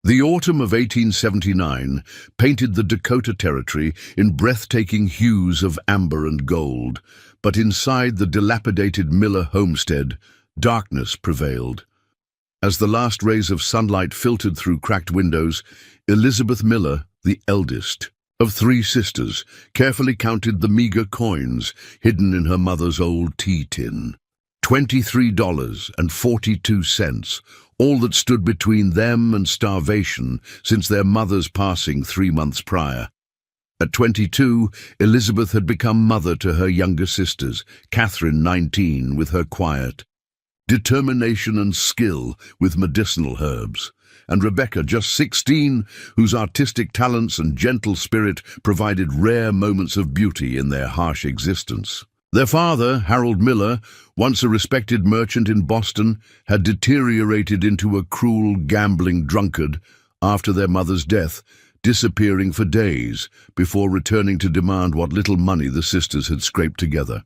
The autumn of 1879 painted the Dakota Territory in breathtaking hues of amber and gold, but inside the dilapidated Miller homestead, darkness prevailed. As the last rays of sunlight filtered through cracked windows, Elizabeth Miller, the eldest of three sisters, carefully counted the meager coins hidden in her mother's old tea tin. $23.42, all that stood between them and starvation since their mother's passing 3 months prior. At 22, Elizabeth had become mother to her younger sisters, Catherine, 19, with her quiet determination and skill with medicinal herbs, and Rebecca, just 16, whose artistic talents and gentle spirit provided rare moments of beauty in their harsh existence. Their father, Harold Miller, once a respected merchant in Boston, had deteriorated into a cruel, gambling drunkard after their mother's death, disappearing for days before returning to demand what little money the sisters had scraped together.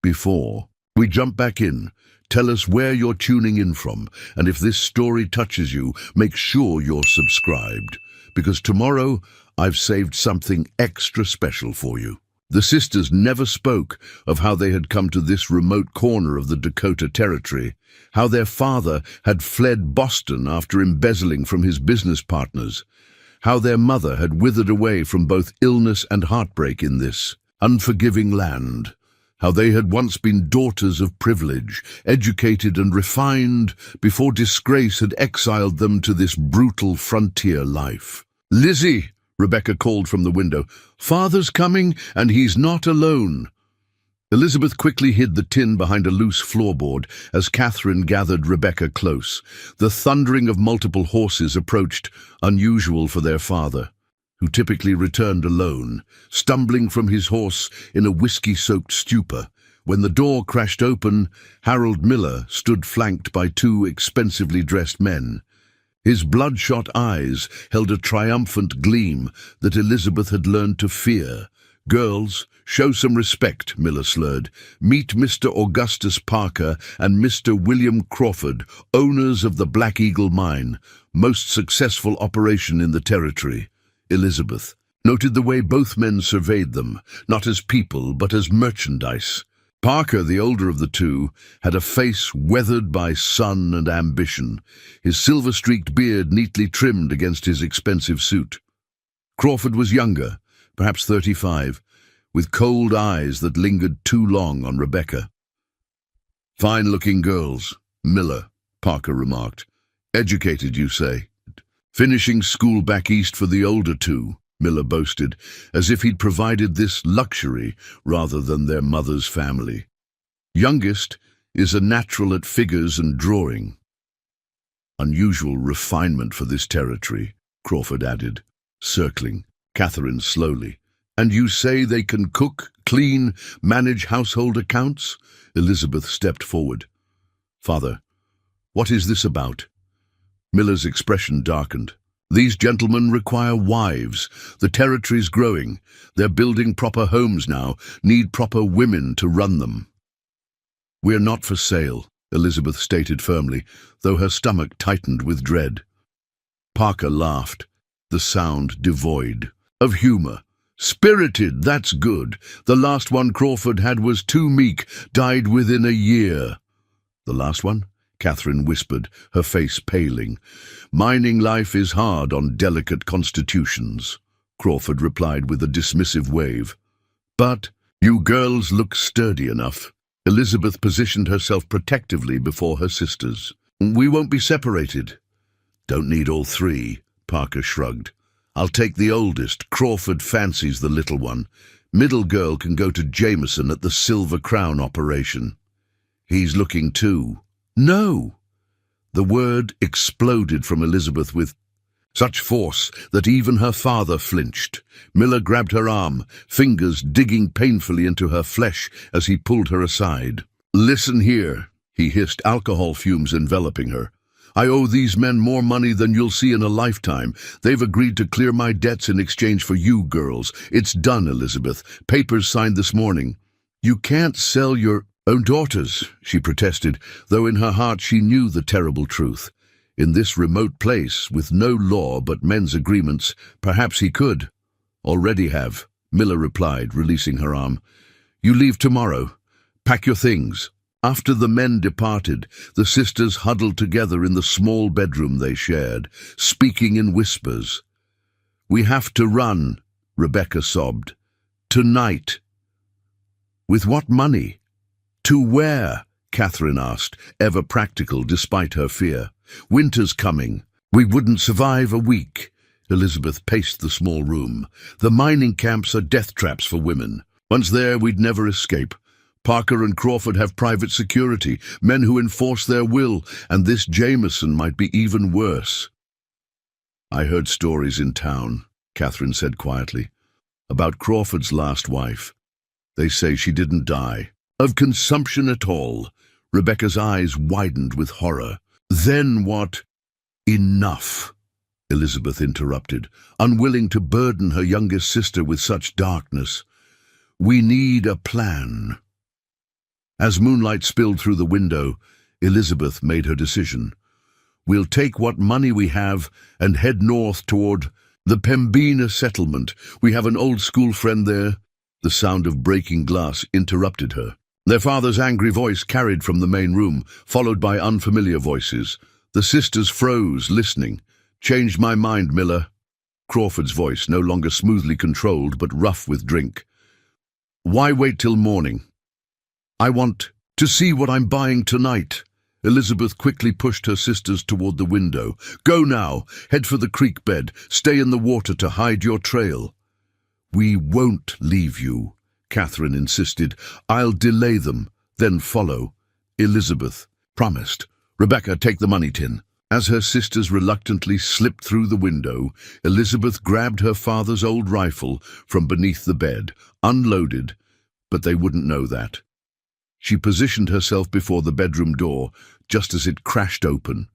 Before we jump back in, tell us where you're tuning in from, and if this story touches you, make sure you're subscribed, because tomorrow I've saved something extra special for you. The sisters never spoke of how they had come to this remote corner of the Dakota Territory, how their father had fled Boston after embezzling from his business partners, how their mother had withered away from both illness and heartbreak in this unforgiving land, how they had once been daughters of privilege, educated and refined before disgrace had exiled them to this brutal frontier life. "Lizzie," Rebecca called from the window, "Father's coming, and he's not alone." Elizabeth quickly hid the tin behind a loose floorboard as Catherine gathered Rebecca close. The thundering of multiple horses approached, unusual for their father, who typically returned alone, stumbling from his horse in a whiskey-soaked stupor. When the door crashed open, Harold Miller stood flanked by 2 expensively dressed men. His bloodshot eyes held a triumphant gleam that Elizabeth had learned to fear. "Girls, show some respect," Miller slurred. "Meet Mr. Augustus Parker and Mr. William Crawford, owners of the Black Eagle Mine, most successful operation in the territory." Elizabeth noted the way both men surveyed them, not as people but as merchandise. Parker, the older of the two, had a face weathered by sun and ambition, his silver-streaked beard neatly trimmed against his expensive suit. Crawford was younger, perhaps 35, with cold eyes that lingered too long on Rebecca. "Fine-looking girls," Miller, Parker remarked. "Educated, you say?" "Finishing school back east for the older two," Miller boasted, as if he'd provided this luxury rather than their mother's family. "Youngest is a natural at figures and drawing." "Unusual refinement for this territory," Crawford added, circling Catherine slowly. "And you say they can cook, clean, manage household accounts?" Elizabeth stepped forward. "Father, what is this about?" Miller's expression darkened. "These gentlemen require wives. The territory's growing. They're building proper homes now, need proper women to run them." "We're not for sale," Elizabeth stated firmly, though her stomach tightened with dread. Parker laughed, the sound devoid of humor. "Spirited, that's good. The last one Crawford had was too meek, died within a year." "The last one?" Catherine whispered, her face paling. "Mining life is hard on delicate constitutions," Crawford replied with a dismissive wave. "But you girls look sturdy enough." Elizabeth positioned herself protectively before her sisters. "We won't be separated." "Don't need all 3, Parker shrugged. "I'll take the oldest. Crawford fancies the little one. Middle girl can go to Jameson at the Silver Crown operation." "He's looking too." "No!" The word exploded from Elizabeth with such force that even her father flinched. Miller grabbed her arm, fingers digging painfully into her flesh as he pulled her aside. "Listen here," he hissed, alcohol fumes enveloping her. "I owe these men more money than you'll see in a lifetime. They've agreed to clear my debts in exchange for you girls. It's done, Elizabeth. Papers signed this morning." "You can't sell your own daughters," she protested, though in her heart she knew the terrible truth. In this remote place, with no law but men's agreements, perhaps he could. Already have, Miller replied, releasing her arm. You leave tomorrow. Pack your things. After the men departed, the sisters huddled together in the small bedroom they shared, speaking in whispers. We have to run, Rebecca sobbed. Tonight. With what money? To where? Catherine asked, ever practical despite her fear. Winter's coming. We wouldn't survive a week. Elizabeth paced the small room. The mining camps are death traps for women. Once there, we'd never escape. Parker and Crawford have private security, men who enforce their will, and this Jameson might be even worse. I heard stories in town, Catherine said quietly, about Crawford's last wife. They say she didn't die of consumption at all. Rebecca's eyes widened with horror. Then what? Enough, Elizabeth interrupted, unwilling to burden her youngest sister with such darkness. We need a plan. As moonlight spilled through the window, Elizabeth made her decision. We'll take what money we have and head north toward the Pembina settlement. We have an old-school friend there. The sound of breaking glass interrupted her. Their father's angry voice carried from the main room, followed by unfamiliar voices. The sisters froze, listening. Changed my mind, Miller. Crawford's voice, no longer smoothly controlled, but rough with drink. Why wait till morning? I want to see what I'm buying tonight. Elizabeth quickly pushed her sisters toward the window. Go now. Head for the creek bed. Stay in the water to hide your trail. We won't leave you, Catherine insisted. I'll delay them, then follow. Elizabeth promised. Rebecca, take the money tin. As her sisters reluctantly slipped through the window, Elizabeth grabbed her father's old rifle from beneath the bed, unloaded, but they wouldn't know that. She positioned herself before the bedroom door, just as it crashed open.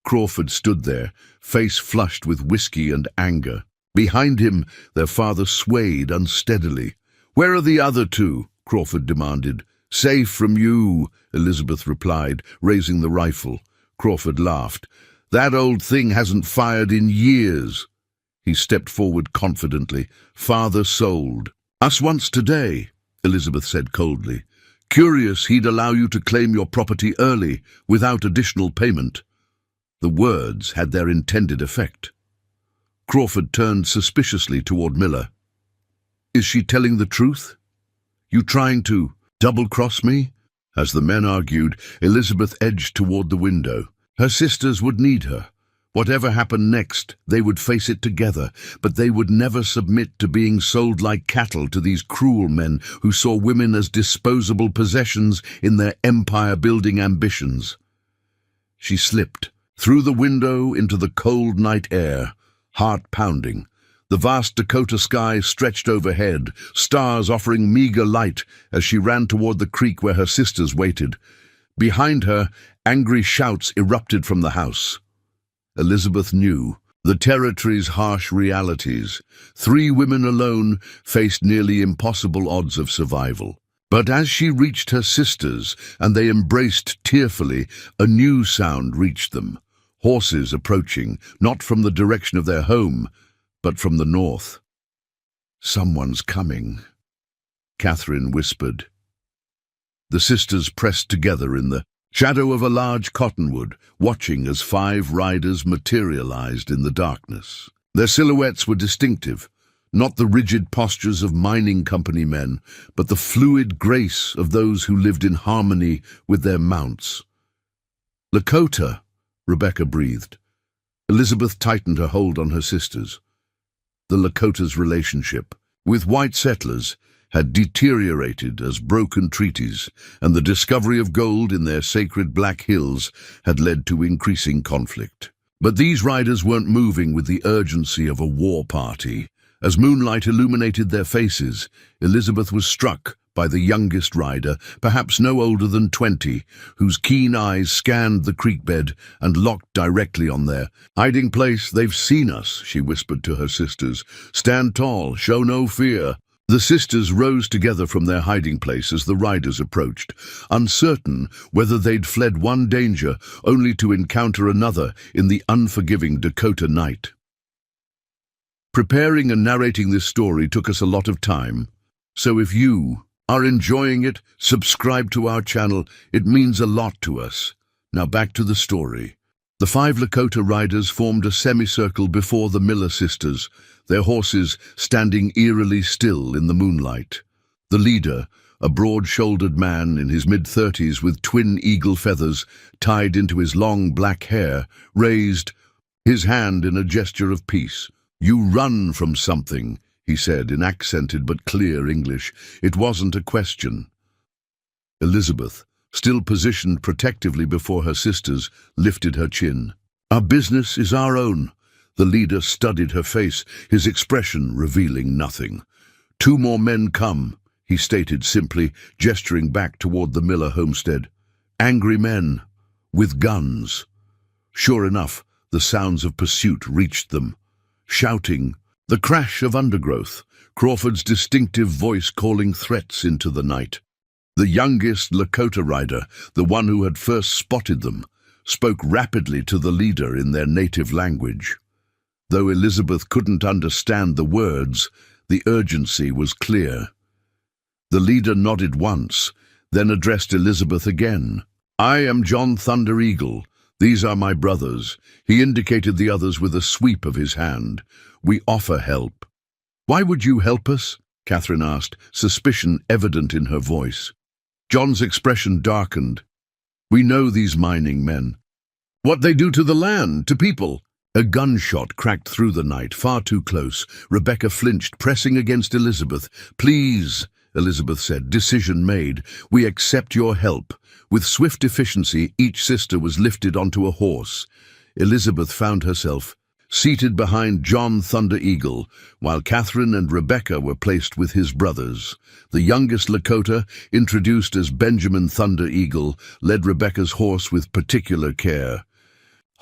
Crawford stood there, face flushed with whiskey and anger. Behind him, their father swayed unsteadily. Where are the other two? Crawford demanded. Safe from you, Elizabeth replied, raising the rifle. Crawford laughed. That old thing hasn't fired in years. He stepped forward confidently. Father sold. Us once today, Elizabeth said coldly. Curious he'd allow you to claim your property early, without additional payment. The words had their intended effect. Crawford turned suspiciously toward Miller. Is she telling the truth? You trying to double-cross me? As the men argued, Elizabeth edged toward the window. Her sisters would need her. Whatever happened next, they would face it together, but they would never submit to being sold like cattle to these cruel men who saw women as disposable possessions in their empire-building ambitions. She slipped through the window into the cold night air, heart pounding. The vast Dakota sky stretched overhead, stars offering meager light as she ran toward the creek where her sisters waited. Behind her, angry shouts erupted from the house. Elizabeth knew the territory's harsh realities. 3 women alone faced nearly impossible odds of survival. But as she reached her sisters and they embraced tearfully, a new sound reached them. Horses approaching, not from the direction of their home, but from the north. Someone's coming, Catherine whispered. The sisters pressed together in the shadow of a large cottonwood, watching as 5 riders materialized in the darkness. Their silhouettes were distinctive, not the rigid postures of mining company men, but the fluid grace of those who lived in harmony with their mounts. Lakota, Rebecca breathed. Elizabeth tightened her hold on her sisters. The Lakota's relationship with white settlers had deteriorated as broken treaties, and the discovery of gold in their sacred Black Hills had led to increasing conflict. But these riders weren't moving with the urgency of a war party. As moonlight illuminated their faces, Elizabeth was struck by the youngest rider, perhaps no older than 20, whose keen eyes scanned the creek bed and locked directly on their hiding place. They've seen us, she whispered to her sisters. Stand tall, show no fear. The sisters rose together from their hiding place as the riders approached, uncertain whether they'd fled one danger only to encounter another in the unforgiving Dakota night. Preparing and narrating this story took us a lot of time, so if you are enjoying it, subscribe to our channel. It means a lot to us. Now back to the story. The 5 Lakota riders formed a semicircle before the Miller sisters, their horses standing eerily still in the moonlight. The leader, a broad-shouldered man in his mid-30s with twin eagle feathers tied into his long black hair, raised his hand in a gesture of peace. "You run from something," he said in accented but clear English. It wasn't a question. Elizabeth, still positioned protectively before her sisters, lifted her chin. "Our business is our own." The leader studied her face, his expression revealing nothing. "2 more men come," he stated simply, gesturing back toward the Miller homestead. "Angry men, with guns." Sure enough, the sounds of pursuit reached them. Shouting, the crash of undergrowth, Crawford's distinctive voice calling threats into the night. The youngest Lakota rider, the one who had first spotted them, spoke rapidly to the leader in their native language. Though Elizabeth couldn't understand the words, the urgency was clear. The leader nodded once, then addressed Elizabeth again. "I am John Thunder Eagle. These are my brothers." He indicated the others with a sweep of his hand. "We offer help." "Why would you help us?" Catherine asked, suspicion evident in her voice. John's expression darkened. "We know these mining men. What they do to the land, to people." A gunshot cracked through the night, far too close. Rebecca flinched, pressing against Elizabeth. "Please," Elizabeth said, decision made. "We accept your help." With swift efficiency, each sister was lifted onto a horse. Elizabeth found herself seated behind John Thunder Eagle, while Catherine and Rebecca were placed with his brothers. The youngest Lakota, introduced as Benjamin Thunder Eagle, led Rebecca's horse with particular care.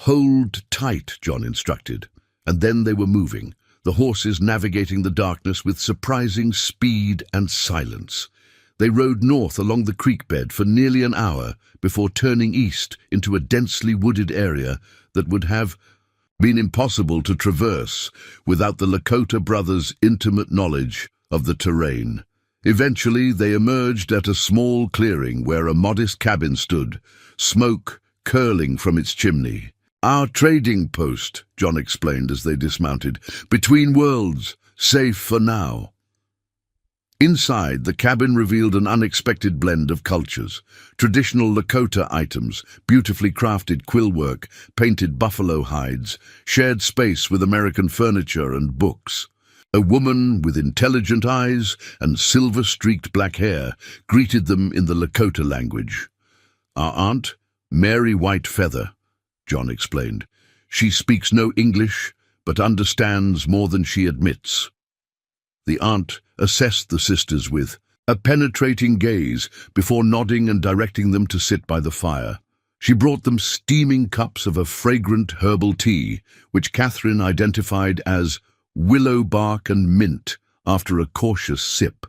"Hold tight," John instructed, and then they were moving, the horses navigating the darkness with surprising speed and silence. They rode north along the creek bed for nearly an hour before turning east into a densely wooded area that would have been impossible to traverse without the Lakota brothers' intimate knowledge of the terrain. Eventually, they emerged at a small clearing where a modest cabin stood, smoke curling from its chimney. "Our trading post," John explained as they dismounted. "Between worlds, safe for now." Inside, the cabin revealed an unexpected blend of cultures. Traditional Lakota items, beautifully crafted quill work, painted buffalo hides, shared space with American furniture and books. A woman with intelligent eyes and silver-streaked black hair greeted them in the Lakota language. "Our aunt, Mary White Feather," John explained. "She speaks no English, but understands more than she admits." The aunt assessed the sisters with a penetrating gaze before nodding and directing them to sit by the fire. She brought them steaming cups of a fragrant herbal tea, which Catherine identified as willow bark and mint after a cautious sip.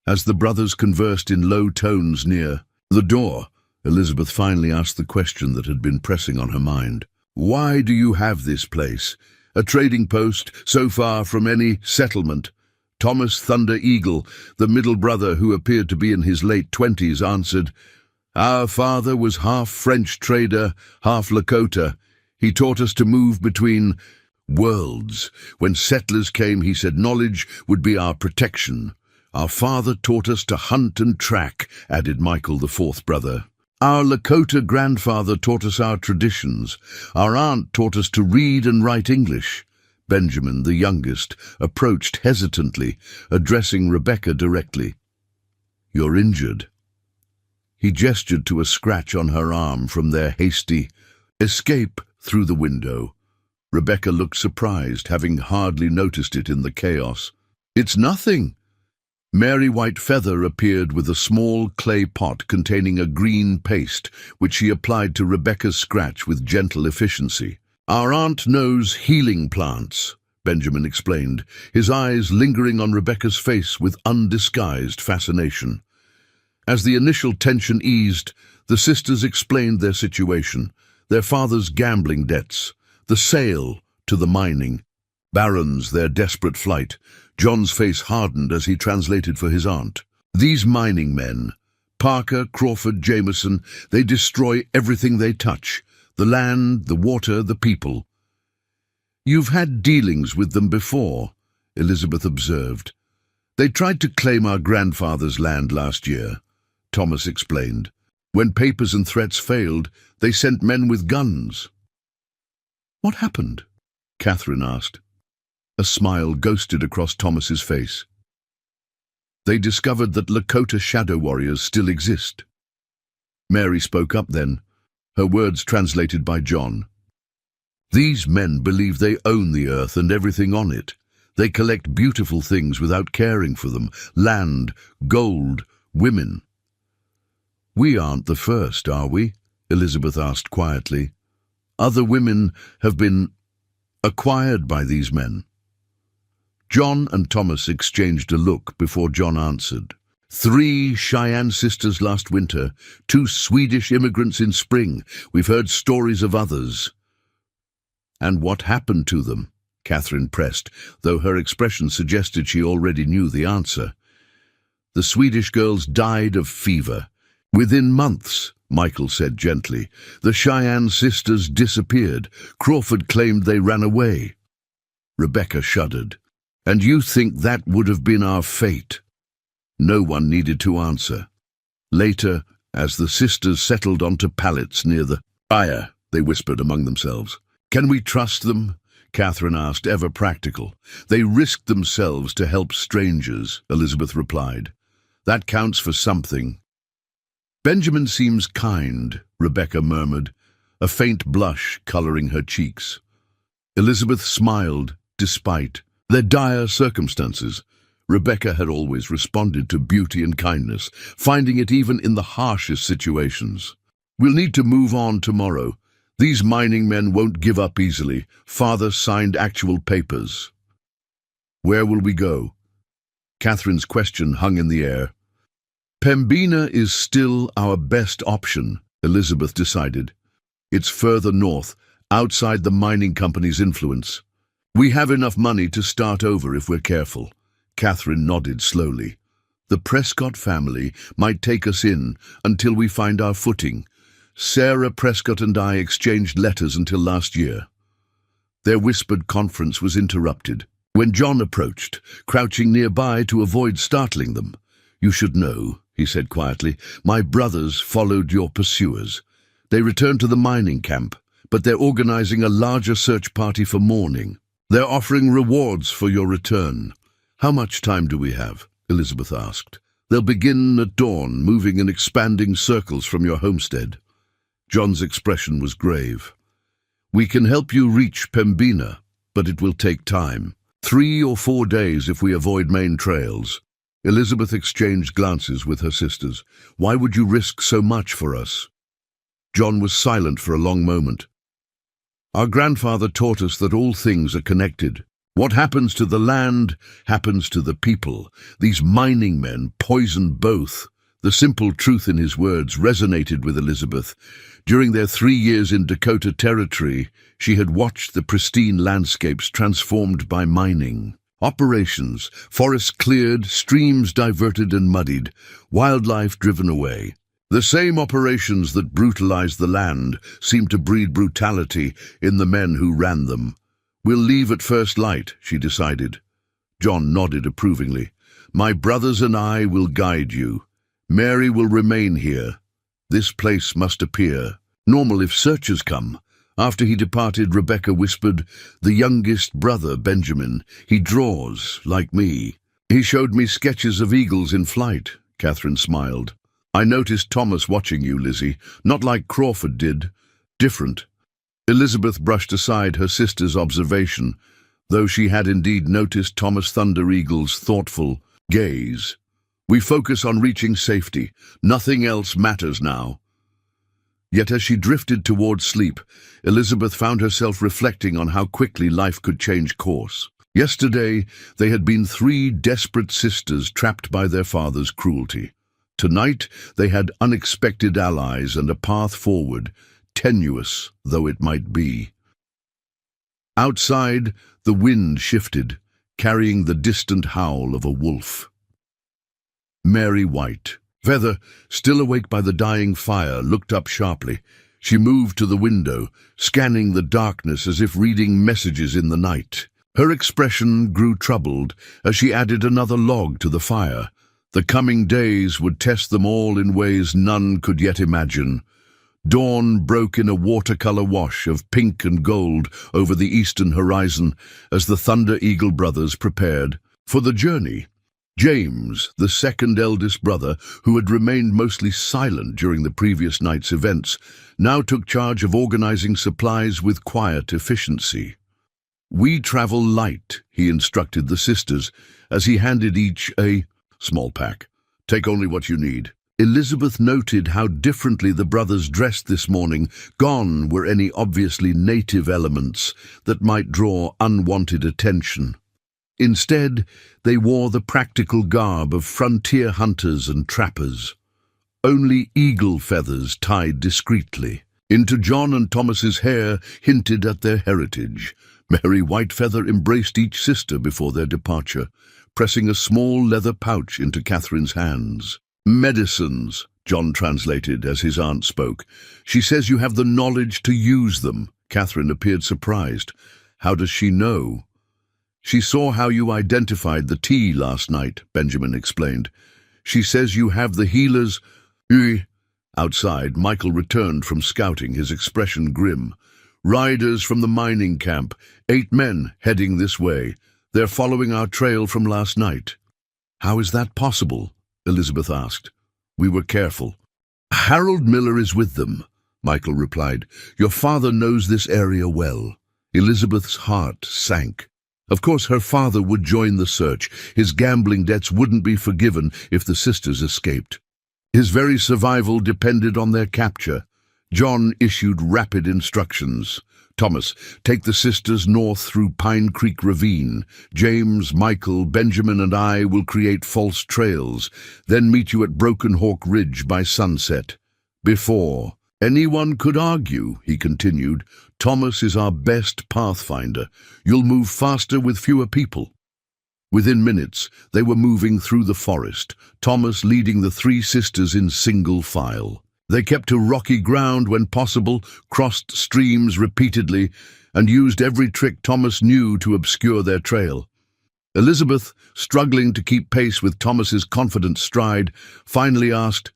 As the brothers conversed in low tones near the door, Elizabeth finally asked the question that had been pressing on her mind. "Why do you have this place? A trading post so far from any settlement?" Thomas Thunder Eagle, the middle brother who appeared to be in his late 20s, answered, "Our father was half French trader, half Lakota. He taught us to move between worlds. When settlers came, he said knowledge would be our protection. Our father taught us to hunt and track," added Michael, the 4th brother. "Our Lakota grandfather taught us our traditions. Our aunt taught us to read and write English." Benjamin, the youngest, approached hesitantly, addressing Rebecca directly. "You're injured." He gestured to a scratch on her arm from their hasty escape through the window. Rebecca looked surprised, having hardly noticed it in the chaos. "It's nothing." Mary White Feather appeared with a small clay pot containing a green paste, which she applied to Rebecca's scratch with gentle efficiency. "Our aunt knows healing plants," Benjamin explained, his eyes lingering on Rebecca's face with undisguised fascination. As the initial tension eased, the sisters explained their situation, their father's gambling debts, the sale to the mining barons, their desperate flight. John's face hardened as he translated for his aunt. These mining men, Parker, Crawford, Jameson, they destroy everything they touch, the land, the water, the people. You've had dealings with them before, Elizabeth observed. They tried to claim our grandfather's land last year, Thomas explained. When papers and threats failed, they sent men with guns. What happened? Catherine asked. A smile ghosted across Thomas's face. They discovered that Lakota shadow warriors still exist. Mary spoke up then, her words translated by John. These men believe they own the earth and everything on it. They collect beautiful things without caring for them, land, gold, women. We aren't the first, are we? Elizabeth asked quietly. Other women have been acquired by these men. John and Thomas exchanged a look before John answered. 3 Cheyenne sisters last winter, 2 Swedish immigrants in spring. We've heard stories of others. And what happened to them? Catherine pressed, though her expression suggested she already knew the answer. The Swedish girls died of fever. Within months, Michael said gently. The Cheyenne sisters disappeared. Crawford claimed they ran away. Rebecca shuddered. And you think that would have been our fate? No one needed to answer. Later, as the sisters settled onto pallets near the fire, they whispered among themselves. Can we trust them? Catherine asked, ever practical. They risked themselves to help strangers, Elizabeth replied. That counts for something. Benjamin seems kind, Rebecca murmured, a faint blush coloring her cheeks. Elizabeth smiled, despite their dire circumstances. Rebecca had always responded to beauty and kindness, finding it even in the harshest situations. We'll need to move on tomorrow. These mining men won't give up easily. Father signed actual papers. Where will we go? Catherine's question hung in the air. Pembina is still our best option, Elizabeth decided. It's further north, outside the mining company's influence. We have enough money to start over if we're careful. Catherine nodded slowly. The Prescott family might take us in until we find our footing. Sarah Prescott and I exchanged letters until last year. Their whispered conference was interrupted when John approached, crouching nearby to avoid startling them. You should know, he said quietly, my brothers followed your pursuers. They returned to the mining camp, but they're organizing a larger search party for morning. They're offering rewards for your return. How much time do we have? Elizabeth asked. They'll begin at dawn, moving in expanding circles from your homestead. John's expression was grave. We can help you reach Pembina, but it will take time. 3 or 4 days if we avoid main trails. Elizabeth exchanged glances with her sisters. Why would you risk so much for us? John was silent for a long moment. Our grandfather taught us that all things are connected. What happens to the land happens to the people. These mining men poison both. The simple truth in his words resonated with Elizabeth. During their 3 years in Dakota Territory, she had watched the pristine landscapes transformed by mining. Operations, forests cleared, streams diverted and muddied, wildlife driven away. The same operations that brutalized the land seemed to breed brutality in the men who ran them. We'll leave at first light, she decided. John nodded approvingly. My brothers and I will guide you. Mary will remain here. This place must appear normal if searchers come. After he departed, Rebecca whispered, the youngest brother, Benjamin, he draws, like me. He showed me sketches of eagles in flight, Catherine smiled. I noticed Thomas watching you, Lizzie, not like Crawford did. Different. Elizabeth brushed aside her sister's observation, though she had indeed noticed Thomas Thunder Eagle's thoughtful gaze. We focus on reaching safety. Nothing else matters now. Yet as she drifted towards sleep, Elizabeth found herself reflecting on how quickly life could change course. Yesterday, they had been three desperate sisters trapped by their father's cruelty. Tonight, they had unexpected allies and a path forward, tenuous though it might be. Outside, the wind shifted, carrying the distant howl of a wolf. Mary White, Feather, still awake by the dying fire, looked up sharply. She moved to the window, scanning the darkness as if reading messages in the night. Her expression grew troubled as she added another log to the fire. The coming days would test them all in ways none could yet imagine. Dawn broke in a watercolor wash of pink and gold over the eastern horizon as the Thunder Eagle brothers prepared for the journey. James, the second eldest brother, who had remained mostly silent during the previous night's events, now took charge of organizing supplies with quiet efficiency. "We travel light," he instructed the sisters as he handed each a small pack. "Take only what you need." Elizabeth noted how differently the brothers dressed this morning. Gone were any obviously native elements that might draw unwanted attention. Instead, they wore the practical garb of frontier hunters and trappers. Only eagle feathers tied discreetly into John and Thomas's hair hinted at their heritage. Mary Whitefeather embraced each sister before their departure, pressing a small leather pouch into Catherine's hands. "Medicines," John translated as his aunt spoke. "She says you have the knowledge to use them." Catherine appeared surprised. "How does she know?" "She saw how you identified the tea last night," Benjamin explained. "She says you have the healers." Outside, Michael returned from scouting, his expression grim. "Riders from the mining camp, 8 men heading this way. They're following our trail from last night." "How is that possible?" Elizabeth asked. "We were careful." "Harold Miller is with them," Michael replied. "Your father knows this area well." Elizabeth's heart sank. Of course her father would join the search. His gambling debts wouldn't be forgiven if the sisters escaped. His very survival depended on their capture. John issued rapid instructions. "Thomas, take the sisters north through Pine Creek Ravine. James, Michael, Benjamin and I will create false trails, then meet you at Broken Hawk Ridge by sunset. Before anyone could argue," he continued, "Thomas is our best pathfinder. You'll move faster with fewer people." Within minutes, they were moving through the forest, Thomas leading the 3 sisters in single file. They kept to rocky ground when possible, crossed streams repeatedly, and used every trick Thomas knew to obscure their trail. Elizabeth, struggling to keep pace with Thomas's confident stride, finally asked,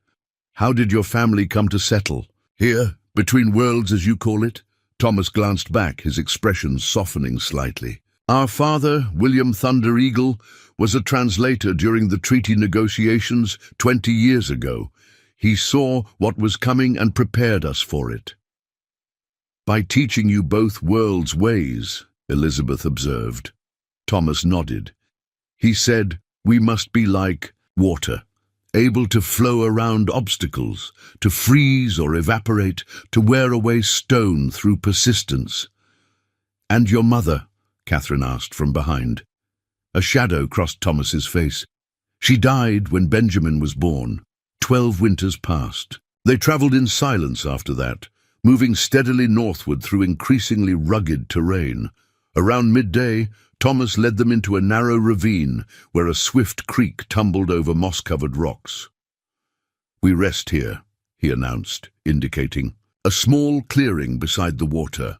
"How did your family come to settle? Here, between worlds as you call it?" Thomas glanced back, his expression softening slightly. "Our father, William Thunder Eagle, was a translator during the treaty negotiations 20 years ago. He saw what was coming and prepared us for it." "By teaching you both worlds' ways," Elizabeth observed. Thomas nodded. He said, "We must be like water, able to flow around obstacles, to freeze or evaporate, to wear away stone through persistence." "And your mother?" Catherine asked from behind. A shadow crossed Thomas's face. "She died when Benjamin was born. 12 winters passed." They traveled in silence after that, moving steadily northward through increasingly rugged terrain. Around midday, Thomas led them into a narrow ravine where a swift creek tumbled over moss-covered rocks. "We rest here," he announced, indicating a small clearing beside the water.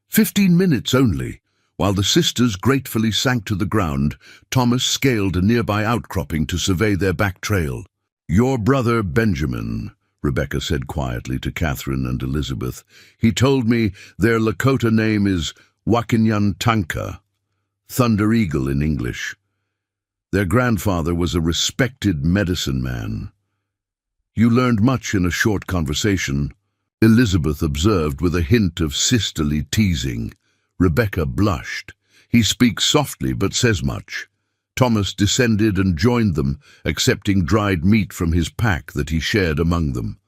15 minutes only. While the sisters gratefully sank to the ground, Thomas scaled a nearby outcropping to survey their back trail. "Your brother Benjamin," Rebecca said quietly to Catherine and Elizabeth. "He told me their Lakota name is Wakinyan-Tanka, Thunder Eagle in English. Their grandfather was a respected medicine man." "You learned much in a short conversation," Elizabeth observed with a hint of sisterly teasing. Rebecca blushed. "He speaks softly but says much." Thomas descended and joined them, accepting dried meat from his pack that he shared among them.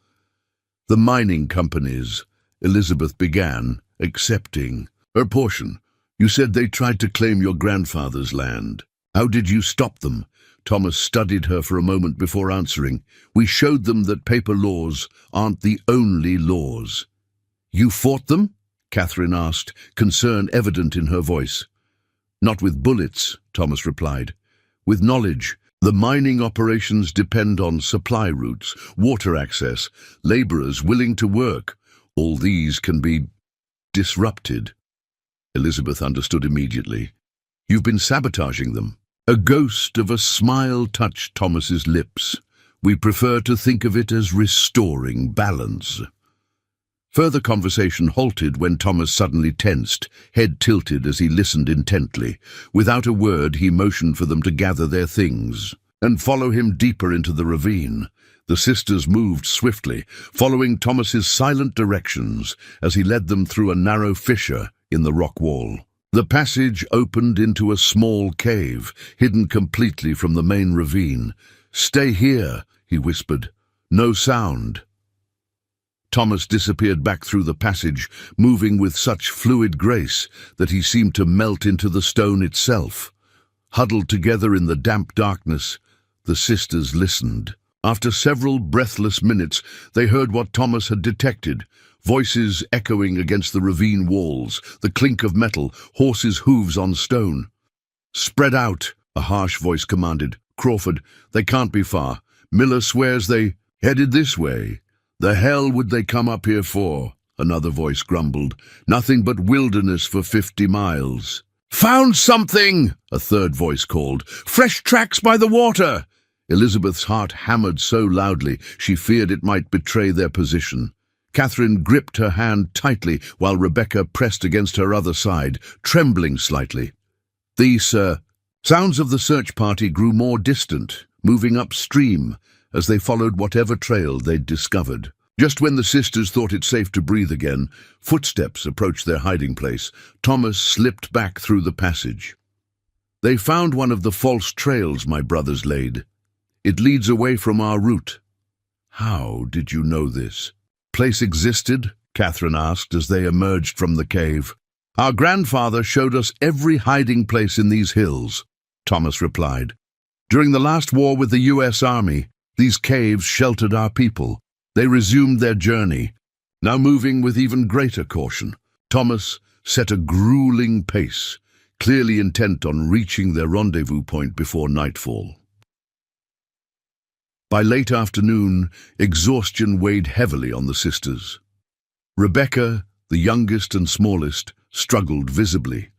The mining companies, Elizabeth began, accepting her portion. You said they tried to claim your grandfather's land. How did you stop them? Thomas studied her for a moment before answering. We showed them that paper laws aren't the only laws. You fought them? Catherine asked, concern evident in her voice. Not with bullets, Thomas replied. With knowledge. The mining operations depend on supply routes, water access, laborers willing to work. All these can be disrupted. Elizabeth understood immediately. You've been sabotaging them. A ghost of a smile touched Thomas's lips. We prefer to think of it as restoring balance. Further conversation halted when Thomas suddenly tensed, head tilted as he listened intently. Without a word, he motioned for them to gather their things and follow him deeper into the ravine. The sisters moved swiftly, following Thomas's silent directions as he led them through a narrow fissure in the rock wall. The passage opened into a small cave, hidden completely from the main ravine. "Stay here," he whispered. "No sound." Thomas disappeared back through the passage, moving with such fluid grace that he seemed to melt into the stone itself. Huddled together in the damp darkness, the sisters listened. After several breathless minutes, they heard what Thomas had detected. Voices echoing against the ravine walls, the clink of metal, horses' hooves on stone. "Spread out," a harsh voice commanded. "Crawford, they can't be far. Miller swears they headed this way." "The hell would they come up here for?" another voice grumbled. "Nothing but wilderness for 50 miles. "Found something!" a third voice called. "Fresh tracks by the water!" Elizabeth's heart hammered so loudly she feared it might betray their position. Catherine gripped her hand tightly while Rebecca pressed against her other side, trembling slightly. Sounds of the search party grew more distant, moving upstream as they followed whatever trail they'd discovered. Just when the sisters thought it safe to breathe again, footsteps approached their hiding place. Thomas slipped back through the passage. "They found one of the false trails my brothers laid. It leads away from our route." "How did you know this?" "Place existed?" Catherine asked as they emerged from the cave. "Our grandfather showed us every hiding place in these hills," Thomas replied. "During the last war with the U.S. Army, these caves sheltered our people. They resumed their journey, now moving with even greater caution." Thomas set a grueling pace, clearly intent on reaching their rendezvous point before nightfall. By late afternoon, exhaustion weighed heavily on the sisters. Rebecca, the youngest and smallest, struggled visibly.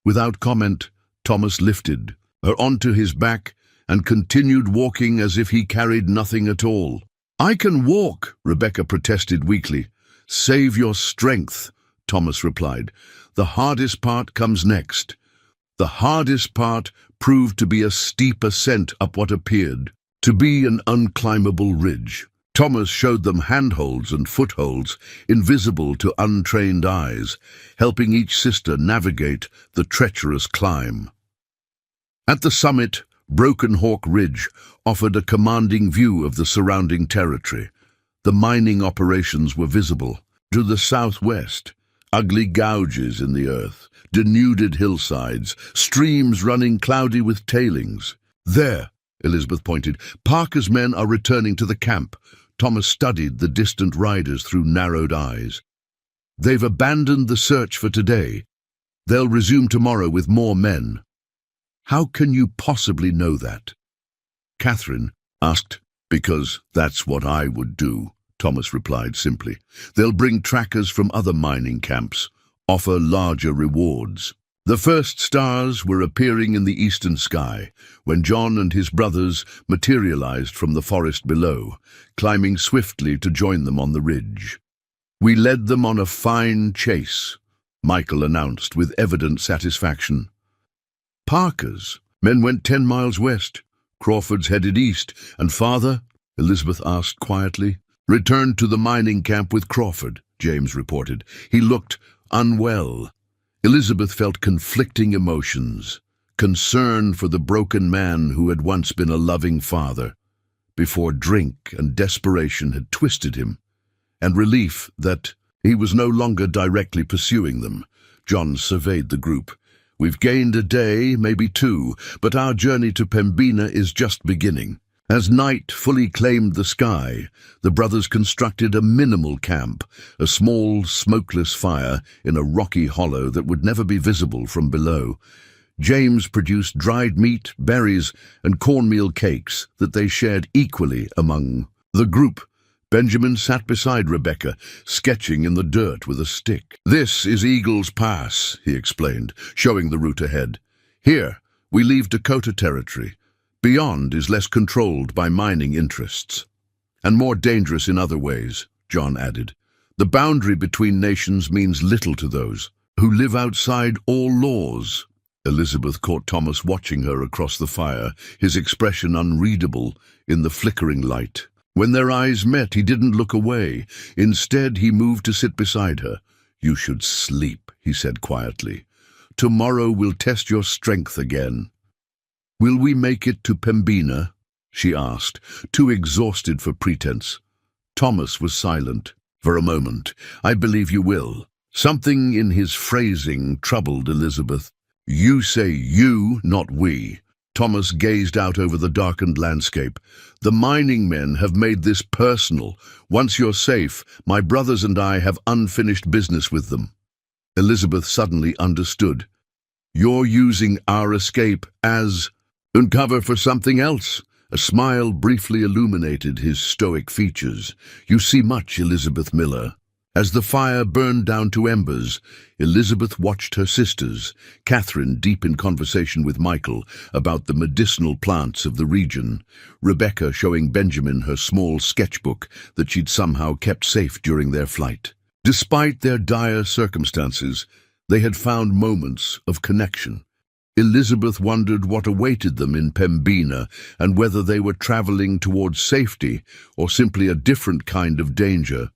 Without comment, Thomas lifted her onto his back and continued walking as if he carried nothing at all. "I can walk," Rebecca protested weakly. "Save your strength," Thomas replied. "The hardest part comes next." The hardest part proved to be a steep ascent up what appeared to be an unclimbable ridge. Thomas showed them handholds and footholds, invisible to untrained eyes, helping each sister navigate the treacherous climb. At the summit, Broken Hawk Ridge offered a commanding view of the surrounding territory. The mining operations were visible. To the southwest, ugly gouges in the earth, denuded hillsides, streams running cloudy with tailings. "There," Elizabeth pointed, "Parker's men are returning to the camp." Thomas studied the distant riders through narrowed eyes. "They've abandoned the search for today. They'll resume tomorrow with more men." "How can you possibly know that?" Catherine asked. "Because that's what I would do," Thomas replied simply. "They'll bring trackers from other mining camps, offer larger rewards." The first stars were appearing in the eastern sky when John and his brothers materialized from the forest below, climbing swiftly to join them on the ridge. "We led them on a fine chase," Michael announced with evident satisfaction. "Parker's men went 10 miles west. Crawford's headed east. And father?" Elizabeth asked quietly. "Returned to the mining camp with Crawford," James reported. "He looked unwell." Elizabeth felt conflicting emotions. Concern for the broken man who had once been a loving father, before drink and desperation had twisted him, and relief that he was no longer directly pursuing them. John surveyed the group. "We've gained a day, maybe two, but our journey to Pembina is just beginning." As night fully claimed the sky, the brothers constructed a minimal camp, a small, smokeless fire in a rocky hollow that would never be visible from below. James produced dried meat, berries, and cornmeal cakes that they shared equally among the group. Benjamin sat beside Rebecca, sketching in the dirt with a stick. "This is Eagle's Pass," he explained, showing the route ahead. "Here, we leave Dakota territory. Beyond is less controlled by mining interests. And more dangerous in other ways," John added. "The boundary between nations means little to those who live outside all laws." Elizabeth caught Thomas watching her across the fire, his expression unreadable in the flickering light. When their eyes met, he didn't look away. Instead, he moved to sit beside her. "You should sleep," he said quietly. "Tomorrow we'll test your strength again." "Will we make it to Pembina?" she asked, too exhausted for pretense. Thomas was silent. "For a moment. I believe you will." Something in his phrasing troubled Elizabeth. "You say you, not we." Thomas gazed out over the darkened landscape. "The mining men have made this personal. Once you're safe, my brothers and I have unfinished business with them." Elizabeth suddenly understood. "You're using our escape as cover for something else." A smile briefly illuminated his stoic features. "You see much, Elizabeth Miller." As the fire burned down to embers, Elizabeth watched her sisters, Catherine deep in conversation with Michael about the medicinal plants of the region, Rebecca showing Benjamin her small sketchbook that she'd somehow kept safe during their flight. Despite their dire circumstances, they had found moments of connection. Elizabeth wondered what awaited them in Pembina and whether they were traveling towards safety or simply a different kind of danger.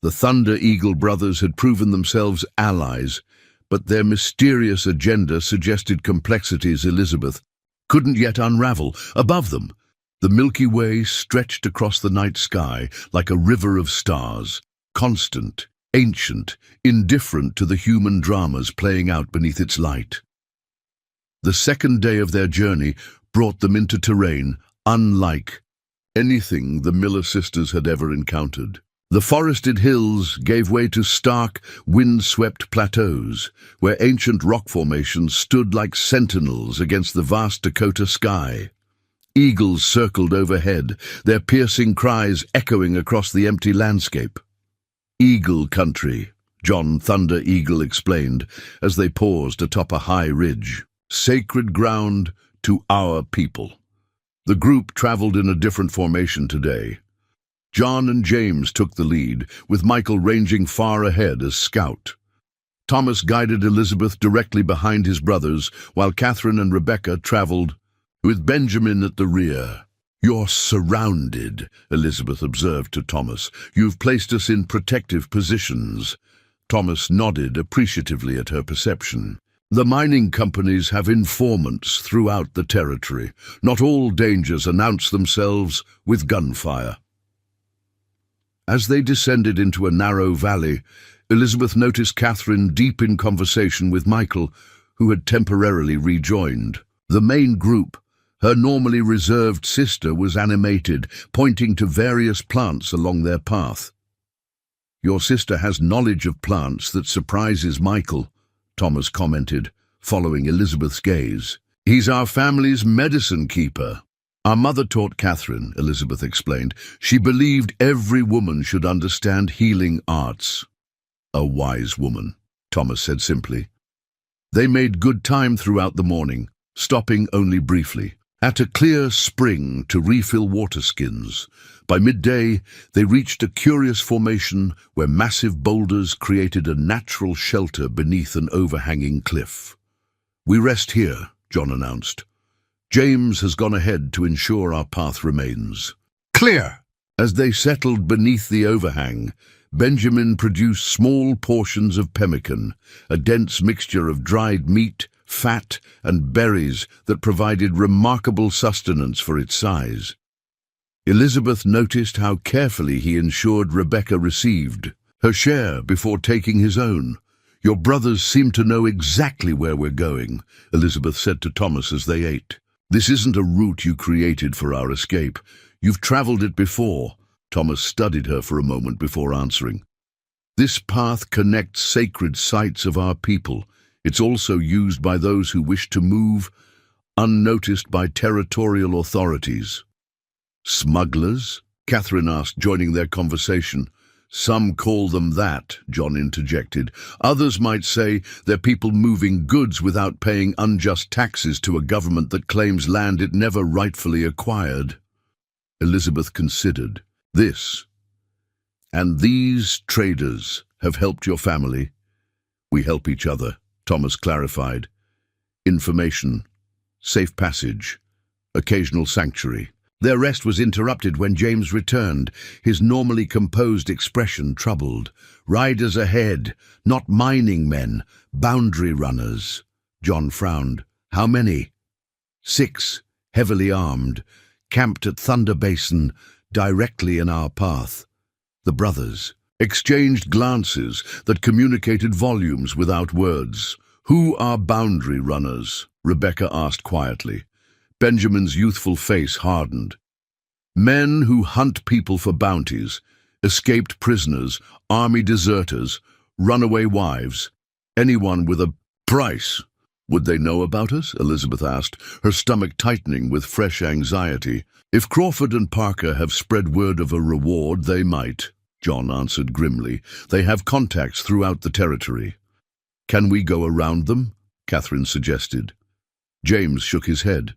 The Thunder Eagle brothers had proven themselves allies, but their mysterious agenda suggested complexities Elizabeth couldn't yet unravel. Above them, the Milky Way stretched across the night sky like a river of stars, constant, ancient, indifferent to the human dramas playing out beneath its light. The second day of their journey brought them into terrain unlike anything the Miller sisters had ever encountered. The forested hills gave way to stark, wind-swept plateaus, where ancient rock formations stood like sentinels against the vast Dakota sky. Eagles circled overhead, their piercing cries echoing across the empty landscape. "Eagle country," John Thunder Eagle explained as they paused atop a high ridge. "Sacred ground to our people." The group traveled in a different formation today. John and James took the lead, with Michael ranging far ahead as scout. Thomas guided Elizabeth directly behind his brothers, while Catherine and Rebecca traveled with Benjamin at the rear. "You're surrounded," Elizabeth observed to Thomas. "You've placed us in protective positions." Thomas nodded appreciatively at her perception. "The mining companies have informants throughout the territory. Not all dangers announce themselves with gunfire." As they descended into a narrow valley, Elizabeth noticed Catherine deep in conversation with Michael, who had temporarily rejoined. The main group, her normally reserved sister, was animated, pointing to various plants along their path. "Your sister has knowledge of plants that surprises Michael," Thomas commented, following Elizabeth's gaze. "He's our family's medicine keeper." "Our mother taught Catherine," Elizabeth explained. "She believed every woman should understand healing arts." "A wise woman," Thomas said simply. They made good time throughout the morning, stopping only briefly at a clear spring to refill water skins. By midday, they reached a curious formation where massive boulders created a natural shelter beneath an overhanging cliff. "We rest here," John announced. "James has gone ahead to ensure our path remains." "Clear!" As they settled beneath the overhang, Benjamin produced small portions of pemmican, a dense mixture of dried meat, fat, and berries that provided remarkable sustenance for its size. Elizabeth noticed how carefully he ensured Rebecca received her share before taking his own. "Your brothers seem to know exactly where we're going," Elizabeth said to Thomas as they ate. "This isn't a route you created for our escape. You've traveled it before." Thomas studied her for a moment before answering. "This path connects sacred sites of our people. It's also used by those who wish to move unnoticed by territorial authorities." "Smugglers?" Catherine asked, joining their conversation. "Some call them that," John interjected. "Others might say they're people moving goods without paying unjust taxes to a government that claims land it never rightfully acquired." Elizabeth considered. "This and these traders have helped your family." "We help each other," Thomas clarified. "Information, safe passage, occasional sanctuary." Their rest was interrupted when James returned, his normally composed expression troubled. "Riders ahead, not mining men, boundary runners." John frowned. "How many?" "6, heavily armed, camped at Thunder Basin, directly in our path." The brothers exchanged glances that communicated volumes without words. "Who are boundary runners?" Rebecca asked quietly. Benjamin's youthful face hardened. "Men who hunt people for bounties, escaped prisoners, army deserters, runaway wives, anyone with a price." "Would they know about us?" Elizabeth asked, her stomach tightening with fresh anxiety. "If Crawford and Parker have spread word of a reward, they might," John answered grimly. "They have contacts throughout the territory." "Can we go around them?" Catherine suggested. James shook his head.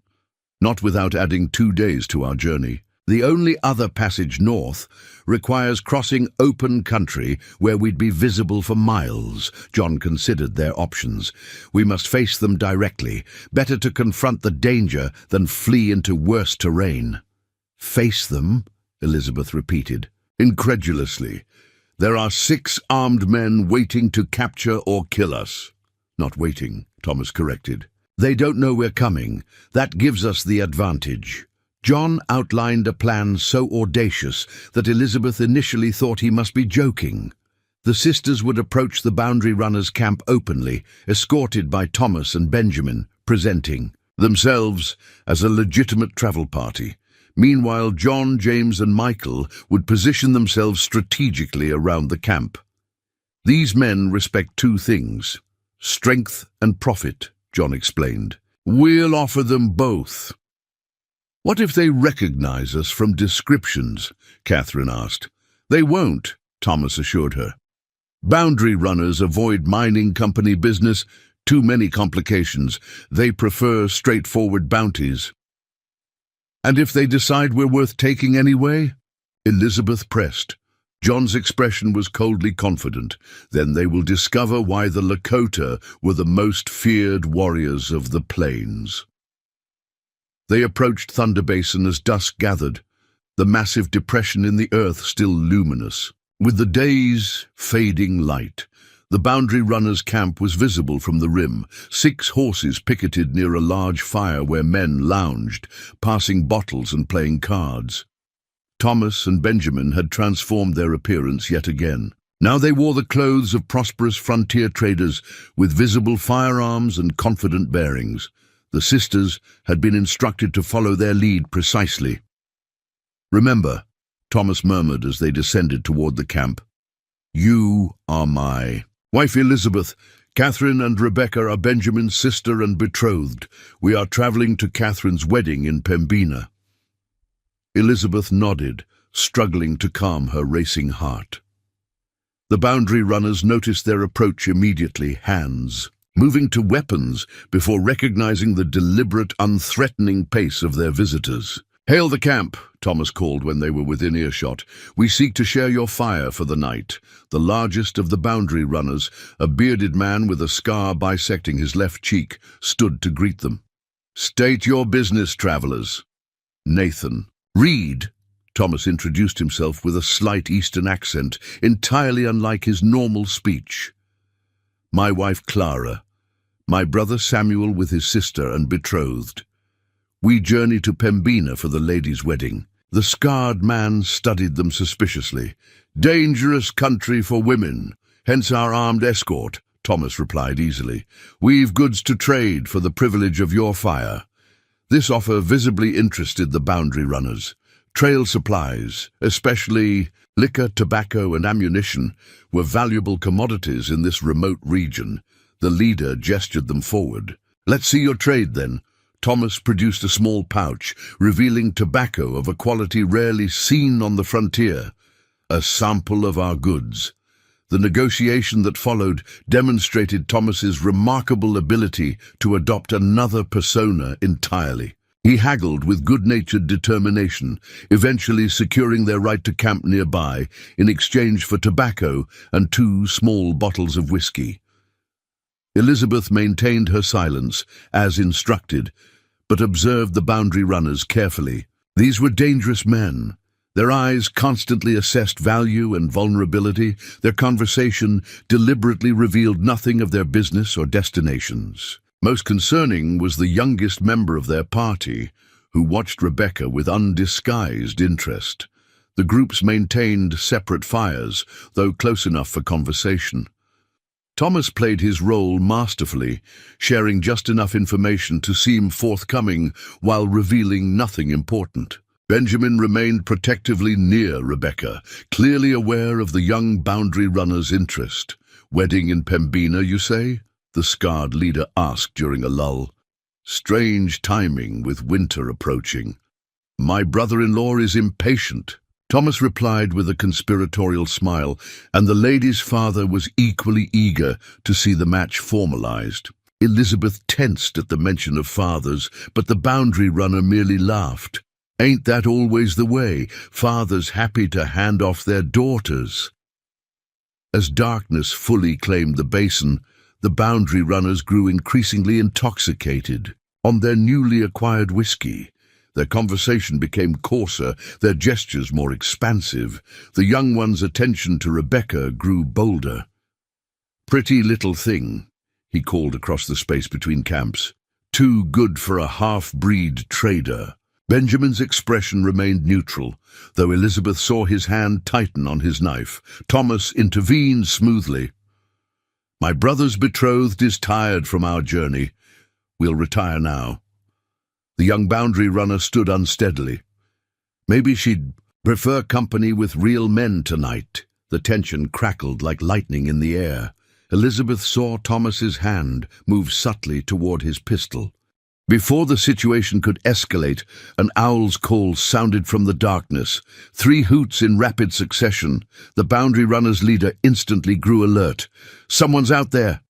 "Not without adding 2 days to our journey. The only other passage north requires crossing open country where we'd be visible for miles." John considered their options. "We must face them directly. Better to confront the danger than flee into worse terrain." "Face them?" Elizabeth repeated, incredulously. "There are 6 armed men waiting to capture or kill us." "Not waiting," Thomas corrected. "They don't know we're coming. That gives us the advantage." John outlined a plan so audacious that Elizabeth initially thought he must be joking. The sisters would approach the boundary runners' camp openly, escorted by Thomas and Benjamin, presenting themselves as a legitimate travel party. Meanwhile, John, James, and Michael would position themselves strategically around the camp. "These men respect 2 things, strength and profit," John explained. "We'll offer them both." "What if they recognize us from descriptions?" Catherine asked. "They won't," Thomas assured her. "Boundary runners avoid mining company business. Too many complications. They prefer straightforward bounties." "And if they decide we're worth taking anyway?" Elizabeth pressed. John's expression was coldly confident. "Then they will discover why the Lakota were the most feared warriors of the plains." They approached Thunder Basin as dusk gathered, the massive depression in the earth still luminous. With the day's fading light, the boundary runners' camp was visible from the rim, 6 horses picketed near a large fire where men lounged, passing bottles and playing cards. Thomas and Benjamin had transformed their appearance yet again. Now they wore the clothes of prosperous frontier traders with visible firearms and confident bearings. The sisters had been instructed to follow their lead precisely. "Remember," Thomas murmured as they descended toward the camp, "you are my wife Elizabeth. Catherine and Rebecca are Benjamin's sister and betrothed. We are traveling to Catherine's wedding in Pembina." Elizabeth nodded, struggling to calm her racing heart. The boundary runners noticed their approach immediately, hands moving to weapons before recognizing the deliberate, unthreatening pace of their visitors. "Hail the camp," Thomas called when they were within earshot. "We seek to share your fire for the night." The largest of the boundary runners, a bearded man with a scar bisecting his left cheek, stood to greet them. "State your business, travelers." "Nathan." "Reed." Thomas introduced himself with a slight Eastern accent, entirely unlike his normal speech. "My wife Clara. My brother Samuel with his sister and betrothed. We journey to Pembina for the lady's wedding." The scarred man studied them suspiciously. "Dangerous country for women, hence our armed escort," Thomas replied easily. "We've goods to trade for the privilege of your fire." This offer visibly interested the boundary runners. Trail supplies, especially liquor, tobacco, and ammunition, were valuable commodities in this remote region. The leader gestured them forward. "Let's see your trade, then." Thomas produced a small pouch, revealing tobacco of a quality rarely seen on the frontier. A sample of our goods. The negotiation that followed demonstrated Thomas's remarkable ability to adopt another persona entirely. He haggled with good-natured determination, eventually securing their right to camp nearby in exchange for tobacco and 2 small bottles of whiskey. Elizabeth maintained her silence, as instructed, but observed the boundary runners carefully. These were dangerous men. Their eyes constantly assessed value and vulnerability. Their conversation deliberately revealed nothing of their business or destinations. Most concerning was the youngest member of their party, who watched Rebecca with undisguised interest. The groups maintained separate fires, though close enough for conversation. Thomas played his role masterfully, sharing just enough information to seem forthcoming while revealing nothing important. Benjamin remained protectively near Rebecca, clearly aware of the young boundary runner's interest. "Wedding in Pembina, you say?" the scarred leader asked during a lull. "Strange timing with winter approaching." "My brother-in-law is impatient," Thomas replied with a conspiratorial smile, and the lady's father was equally eager to see the match formalized. Elizabeth tensed at the mention of fathers, but the boundary runner merely laughed. "Ain't that always the way? Fathers happy to hand off their daughters." As darkness fully claimed the basin, the boundary runners grew increasingly intoxicated on their newly acquired whiskey. Their conversation became coarser, their gestures more expansive. The young one's attention to Rebecca grew bolder. "Pretty little thing," he called across the space between camps. "Too good for a half-breed trader." Benjamin's expression remained neutral, though Elizabeth saw his hand tighten on his knife. Thomas intervened smoothly. "My brother's betrothed is tired from our journey. We'll retire now." The young boundary runner stood unsteadily. "Maybe she'd prefer company with real men tonight." The tension crackled like lightning in the air. Elizabeth saw Thomas's hand move subtly toward his pistol. Before the situation could escalate, an owl's call sounded from the darkness. 3 hoots in rapid succession. The boundary runner's leader instantly grew alert. "Someone's out there!"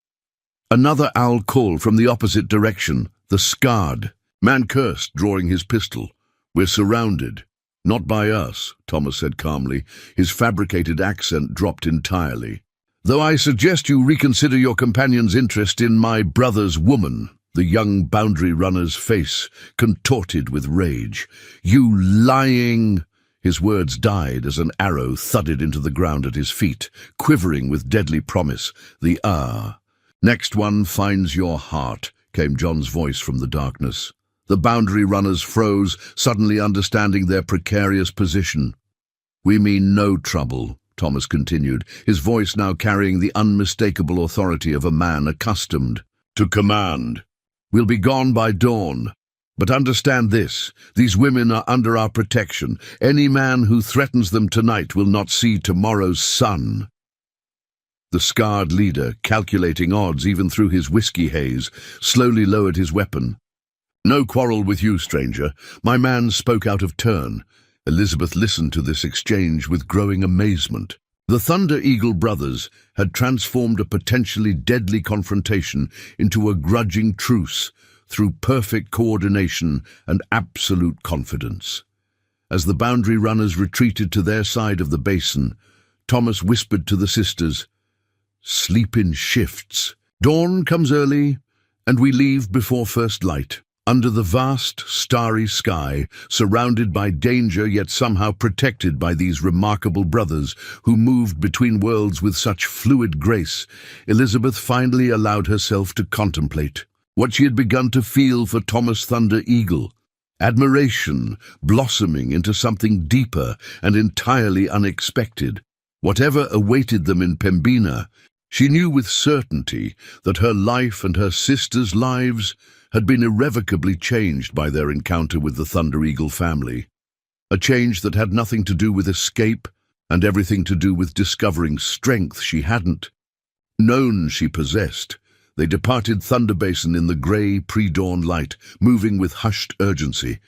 Another owl call from the opposite direction. The scarred man cursed, drawing his pistol. "We're surrounded." "Not by us," Thomas said calmly. His fabricated accent dropped entirely. "Though I suggest you reconsider your companion's interest in my brother's woman." The young boundary runner's face contorted with rage. "You lying—" His words died as an arrow thudded into the ground at his feet, quivering with deadly promise. "Next one finds your heart," came John's voice from the darkness. The boundary runners froze, suddenly understanding their precarious position. "We mean no trouble," Thomas continued, his voice now carrying the unmistakable authority of a man accustomed to command. "We'll be gone by dawn. But understand this, these women are under our protection. Any man who threatens them tonight will not see tomorrow's sun." The scarred leader, calculating odds even through his whiskey haze, slowly lowered his weapon. "No quarrel with you, stranger." My man spoke out of turn. Elizabeth listened to this exchange with growing amazement. The Thunder Eagle brothers had transformed a potentially deadly confrontation into a grudging truce through perfect coordination and absolute confidence. As the boundary runners retreated to their side of the basin, Thomas whispered to the sisters, "Sleep in shifts. Dawn comes early, and we leave before first light." Under the vast, starry sky, surrounded by danger yet somehow protected by these remarkable brothers who moved between worlds with such fluid grace, Elizabeth finally allowed herself to contemplate what she had begun to feel for Thomas Thunder Eagle. admiration blossoming into something deeper and entirely unexpected. Whatever awaited them in Pembina, she knew with certainty that her life and her sisters' lives had been irrevocably changed by their encounter with the Thunder Eagle family. A change that had nothing to do with escape and everything to do with discovering strength she hadn't known she possessed. They departed Thunder Basin in the grey pre-dawn light, moving with hushed urgency.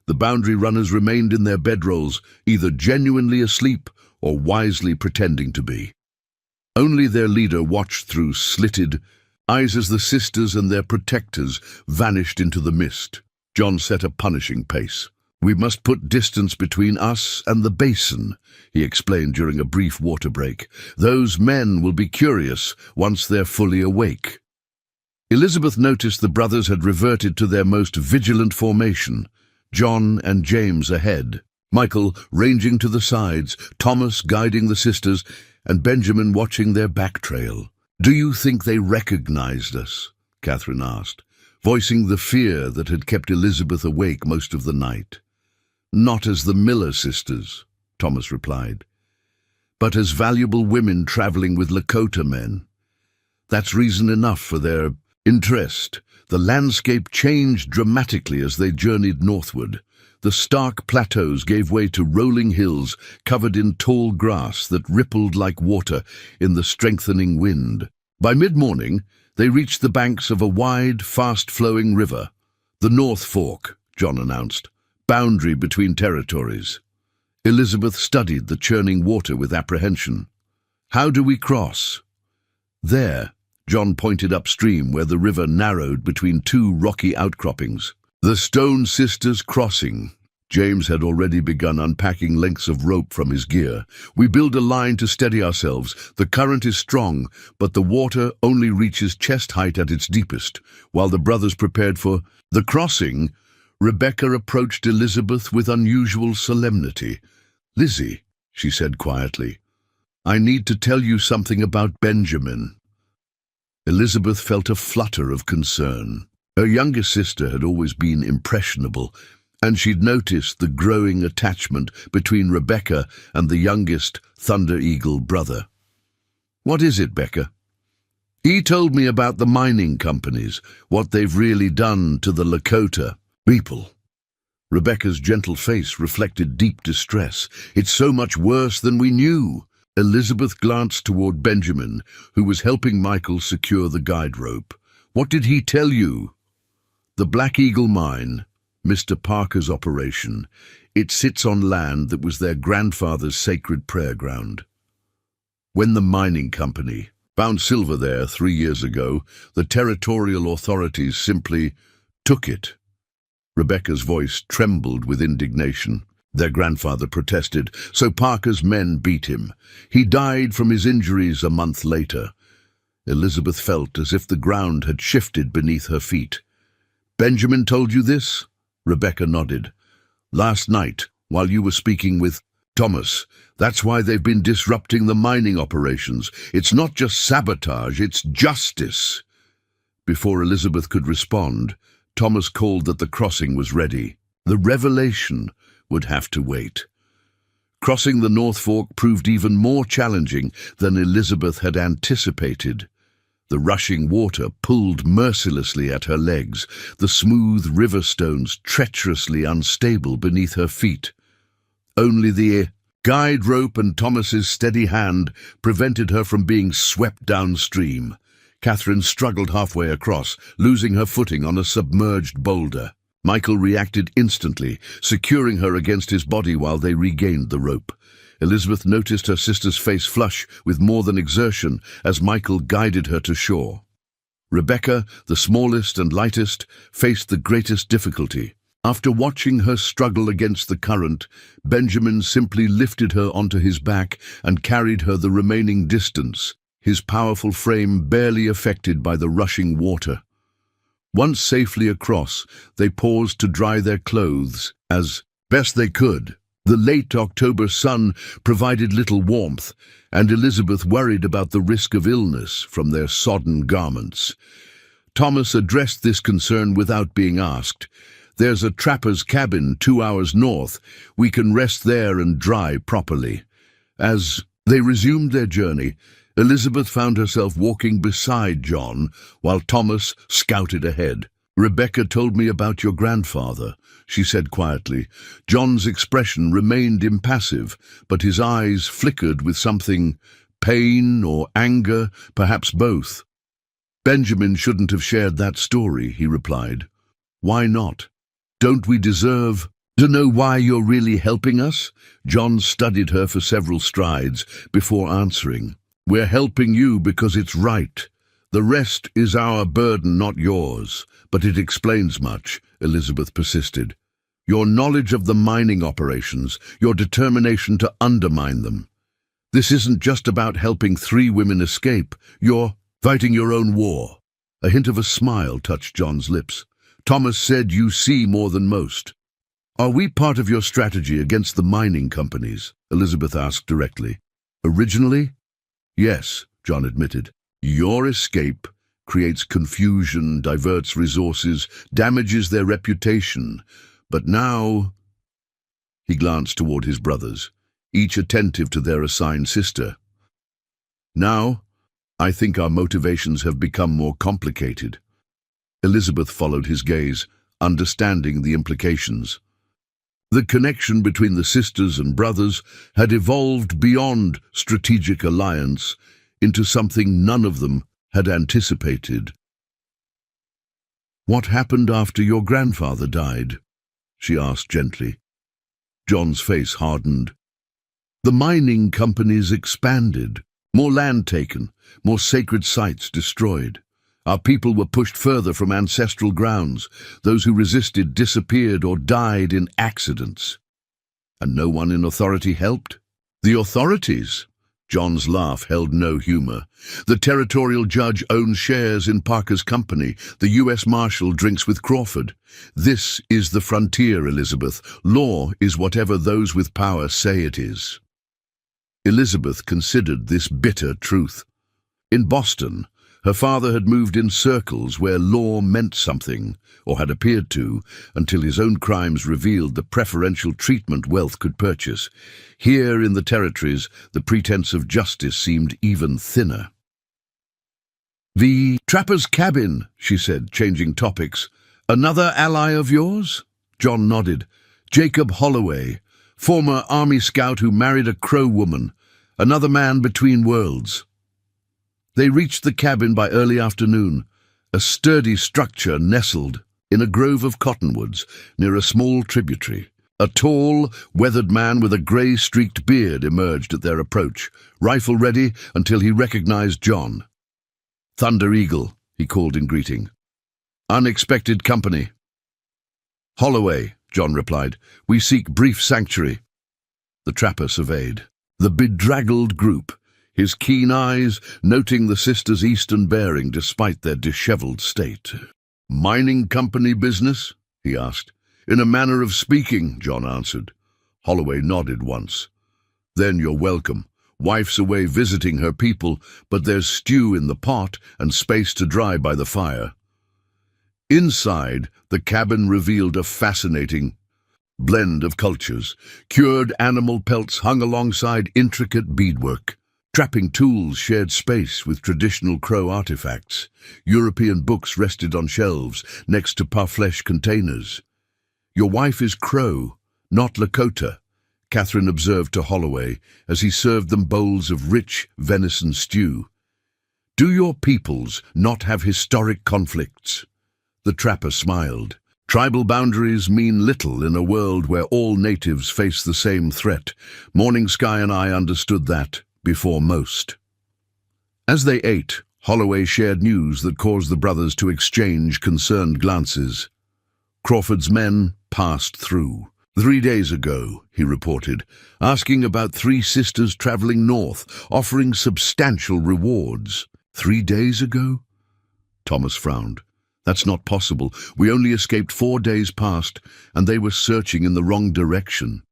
The boundary runners remained in their bedrolls, either genuinely asleep or wisely pretending to be. Only their leader watched through slitted eyes as the sisters and their protectors vanished into the mist. John set a punishing pace. "We must put distance between us and the basin," he explained during a brief water break. "Those men will be curious once they're fully awake." Elizabeth noticed the brothers had reverted to their most vigilant formation, John and James ahead, Michael ranging to the sides, Thomas guiding the sisters, and Benjamin watching their back trail. "Do you think they recognized us?" Catherine asked, voicing the fear that had kept Elizabeth awake most of the night. "Not as the Miller sisters," Thomas replied, "but as valuable women traveling with Lakota men. That's reason enough for their interest." The landscape changed dramatically as they journeyed northward. The stark plateaus gave way to rolling hills covered in tall grass that rippled like water in the strengthening wind. By mid-morning, they reached the banks of a wide, fast-flowing river. "The North Fork," John announced, "boundary between territories." Elizabeth studied the churning water with apprehension. "How do we cross?" "There," John pointed upstream where the river narrowed between two rocky outcroppings. "The Stone Sisters Crossing." James had already begun unpacking lengths of rope from his gear. "We build a line to steady ourselves. The current is strong, but the water only reaches chest height at its deepest." While the brothers prepared for the crossing, Rebecca approached Elizabeth with unusual solemnity. "Lizzie," she said quietly, "I need to tell you something about Benjamin." Elizabeth felt a flutter of concern. Her younger sister had always been impressionable, and she'd noticed the growing attachment between Rebecca and the youngest Thunder Eagle brother. "What is it, Becca?" "He told me about the mining companies, what they've really done to the Lakota people." Rebecca's gentle face reflected deep distress. "It's so much worse than we knew." Elizabeth glanced toward Benjamin, who was helping Michael secure the guide rope. "What did he tell you?" "The Black Eagle Mine, Mr. Parker's operation. It sits on land that was their grandfather's sacred prayer ground. When the mining company found silver there 3 years ago, the territorial authorities simply took it." Rebecca's voice trembled with indignation. "Their grandfather protested, so Parker's men beat him. He died from his injuries a month later." Elizabeth felt as if the ground had shifted beneath her feet. "Benjamin told you this?" Rebecca nodded. "Last night, while you were speaking with Thomas. That's why they've been disrupting the mining operations. It's not just sabotage, it's justice." Before Elizabeth could respond, Thomas called that the crossing was ready. The revelation would have to wait. Crossing the North Fork proved even more challenging than Elizabeth had anticipated. The rushing water pulled mercilessly at her legs, the smooth river stones treacherously unstable beneath her feet. Only the guide rope and Thomas's steady hand prevented her from being swept downstream. Catherine struggled halfway across, losing her footing on a submerged boulder. Michael reacted instantly, securing her against his body while they regained the rope. Elizabeth noticed her sister's face flush with more than exertion as Michael guided her to shore. Rebecca, the smallest and lightest, faced the greatest difficulty. After watching her struggle against the current, Benjamin simply lifted her onto his back and carried her the remaining distance, his powerful frame barely affected by the rushing water. Once safely across, they paused to dry their clothes as best they could. The late October sun provided little warmth, and Elizabeth worried about the risk of illness from their sodden garments. Thomas addressed this concern without being asked. There's a trapper's cabin 2 hours north. We can rest there and dry properly." As they resumed their journey, Elizabeth found herself walking beside John while Thomas scouted ahead. "Rebecca told me about your grandfather," she said quietly. John's expression remained impassive, but his eyes flickered with something, pain or anger, perhaps both. "Benjamin shouldn't have shared that story," he replied. "Why not? Don't we deserve to know why you're really helping us?" John studied her for several strides before answering. "We're helping you because it's right. The rest is our burden, not yours." "But it explains much," Elizabeth persisted. "Your knowledge of the mining operations, your determination to undermine them. This isn't just about helping 3 women escape. You're fighting your own war." A hint of a smile touched John's lips. "Thomas said you see more than most." "Are we part of your strategy against the mining companies?" Elizabeth asked directly. "Originally? Yes," John admitted. "Your escape creates confusion, diverts resources, damages their reputation. But now—" He glanced toward his brothers, each attentive to their assigned sister. "Now, I think our motivations have become more complicated." Elizabeth followed his gaze, understanding the implications. The connection between the sisters and brothers had evolved beyond strategic alliance into something none of them had anticipated. "What happened after your grandfather died?" she asked gently. John's face hardened. "The mining companies expanded. More land taken, more sacred sites destroyed. Our people were pushed further from ancestral grounds. Those who resisted disappeared or died in accidents. And no one in authority helped? The authorities?" John's laugh held no humor. "The territorial judge owns shares in Parker's company. The U.S. Marshal drinks with Crawford. This is the frontier, Elizabeth. Law is whatever those with power say it is." Elizabeth considered this bitter truth. In Boston, her father had moved in circles where law meant something, or had appeared to, until his own crimes revealed the preferential treatment wealth could purchase. Here in the territories, the pretense of justice seemed even thinner. "The trapper's cabin," she said, changing topics. "Another ally of yours?" John nodded. "Jacob Holloway, former Army scout who married a Crow woman. Another man between worlds." They reached the cabin by early afternoon, a sturdy structure nestled in a grove of cottonwoods near a small tributary. A tall, weathered man with a grey-streaked beard emerged at their approach, rifle ready until he recognized John. "Thunder Eagle," he called in greeting. "Unexpected company." "Holloway," John replied. "We seek brief sanctuary." The trapper surveyed the bedraggled group, his keen eyes noting the sisters' eastern bearing despite their disheveled state. "Mining company business?" he asked. "In a manner of speaking," John answered. Holloway nodded once. "Then you're welcome. Wife's away visiting her people, but there's stew in the pot and space to dry by the fire." Inside, the cabin revealed a fascinating blend of cultures. Cured animal pelts hung alongside intricate beadwork. Trapping tools shared space with traditional Crow artifacts. European books rested on shelves next to parfleche containers. "Your wife is Crow, not Lakota," Catherine observed to Holloway as he served them bowls of rich venison stew. "Do your peoples not have historic conflicts?" The trapper smiled. "Tribal boundaries mean little in a world where all natives face the same threat. Morning Sky and I understood that before most." As they ate, Holloway shared news that caused the brothers to exchange concerned glances. Crawford's men passed through. 3 days ago, he reported, asking about 3 sisters traveling north, offering substantial rewards. 3 days ago? Thomas frowned. "That's not possible. We only escaped 4 days past, and they were searching in the wrong direction."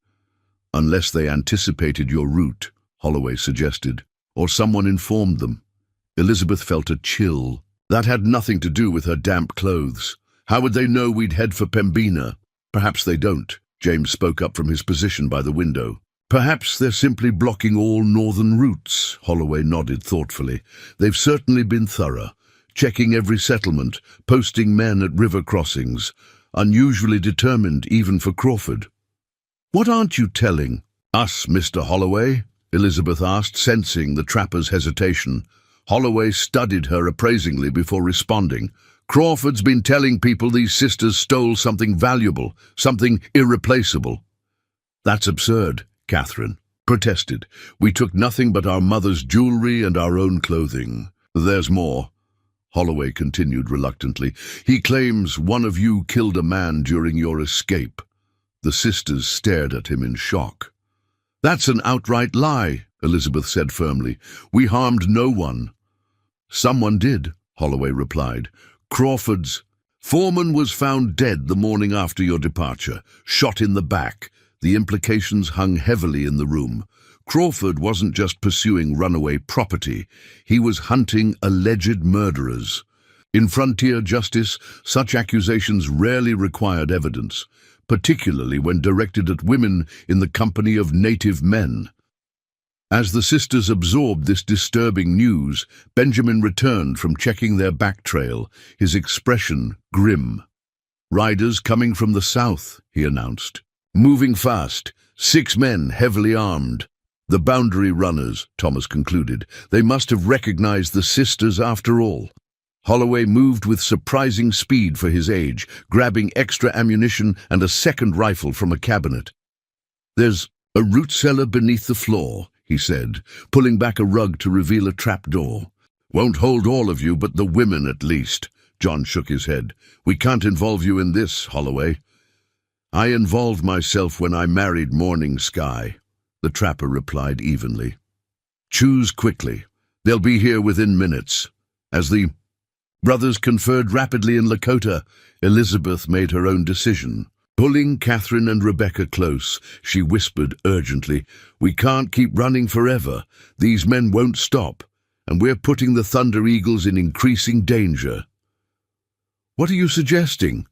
"Unless they anticipated your route," Holloway suggested, "or someone informed them." Elizabeth felt a chill. That had nothing to do with her damp clothes. How would they know we'd head for Pembina? Perhaps they don't. James spoke up from his position by the window. Perhaps they're simply blocking all northern routes, Holloway nodded thoughtfully. They've certainly been thorough, checking every settlement, posting men at river crossings, unusually determined even for Crawford. What aren't you telling us, Mr. Holloway? Elizabeth asked, sensing the trapper's hesitation. Holloway studied her appraisingly before responding. Crawford's been telling people these sisters stole something valuable, something irreplaceable. That's absurd, Catherine protested. We took nothing but our mother's jewelry and our own clothing. There's more, Holloway continued reluctantly. He claims one of you killed a man during your escape. The sisters stared at him in shock. That's an outright lie, Elizabeth said firmly. We harmed no one. Someone did, Holloway replied. Crawford's foreman was found dead the morning after your departure, shot in the back. The implications hung heavily in the room. Crawford wasn't just pursuing runaway property, he was hunting alleged murderers. In frontier justice, such accusations rarely required evidence, particularly when directed at women in the company of native men. As the sisters absorbed this disturbing news, Benjamin returned from checking their back trail, his expression grim. Riders coming from the south, he announced. Moving fast, 6 men heavily armed. The boundary runners, Thomas concluded. They must have recognized the sisters after all. Holloway moved with surprising speed for his age, grabbing extra ammunition and a second rifle from a cabinet. There's a root cellar beneath the floor, he said, pulling back a rug to reveal a trapdoor. Won't hold all of you, but the women at least. John shook his head. We can't involve you in this, Holloway. I involved myself when I married Morning Sky, the trapper replied evenly. Choose quickly. They'll be here within minutes. As the brothers conferred rapidly in Lakota, Elizabeth made her own decision. Pulling Catherine and Rebecca close, she whispered urgently, We can't keep running forever. These men won't stop, and we're putting the Thunder Eagles in increasing danger. What are you suggesting?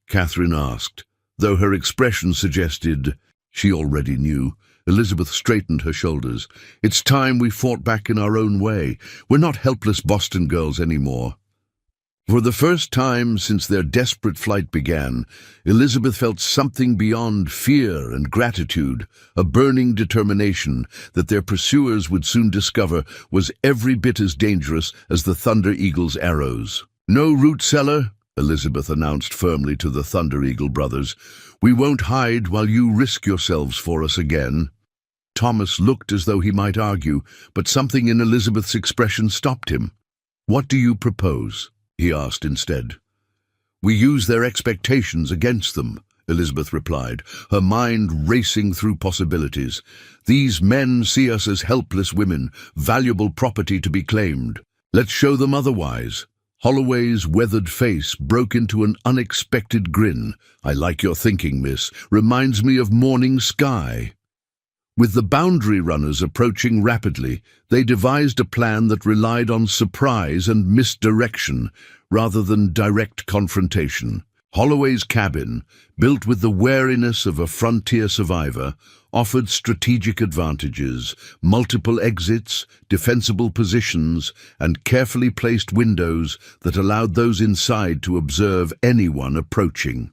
Catherine asked, though her expression suggested she already knew. Elizabeth straightened her shoulders. It's time we fought back in our own way. We're not helpless Boston girls anymore. For the first time since their desperate flight began, Elizabeth felt something beyond fear and gratitude, a burning determination that their pursuers would soon discover was every bit as dangerous as the Thunder Eagle's arrows. No root cellar, Elizabeth announced firmly to the Thunder Eagle brothers. We won't hide while you risk yourselves for us again. Thomas looked as though he might argue, but something in Elizabeth's expression stopped him. What do you propose? He asked instead. We use their expectations against them, Elizabeth replied, her mind racing through possibilities. These men see us as helpless women, valuable property to be claimed. Let's show them otherwise. Holloway's weathered face broke into an unexpected grin. I like your thinking, miss. Reminds me of Morning Sky. With the boundary runners approaching rapidly, they devised a plan that relied on surprise and misdirection rather than direct confrontation. Holloway's cabin, built with the wariness of a frontier survivor, offered strategic advantages, multiple exits, defensible positions, and carefully placed windows that allowed those inside to observe anyone approaching.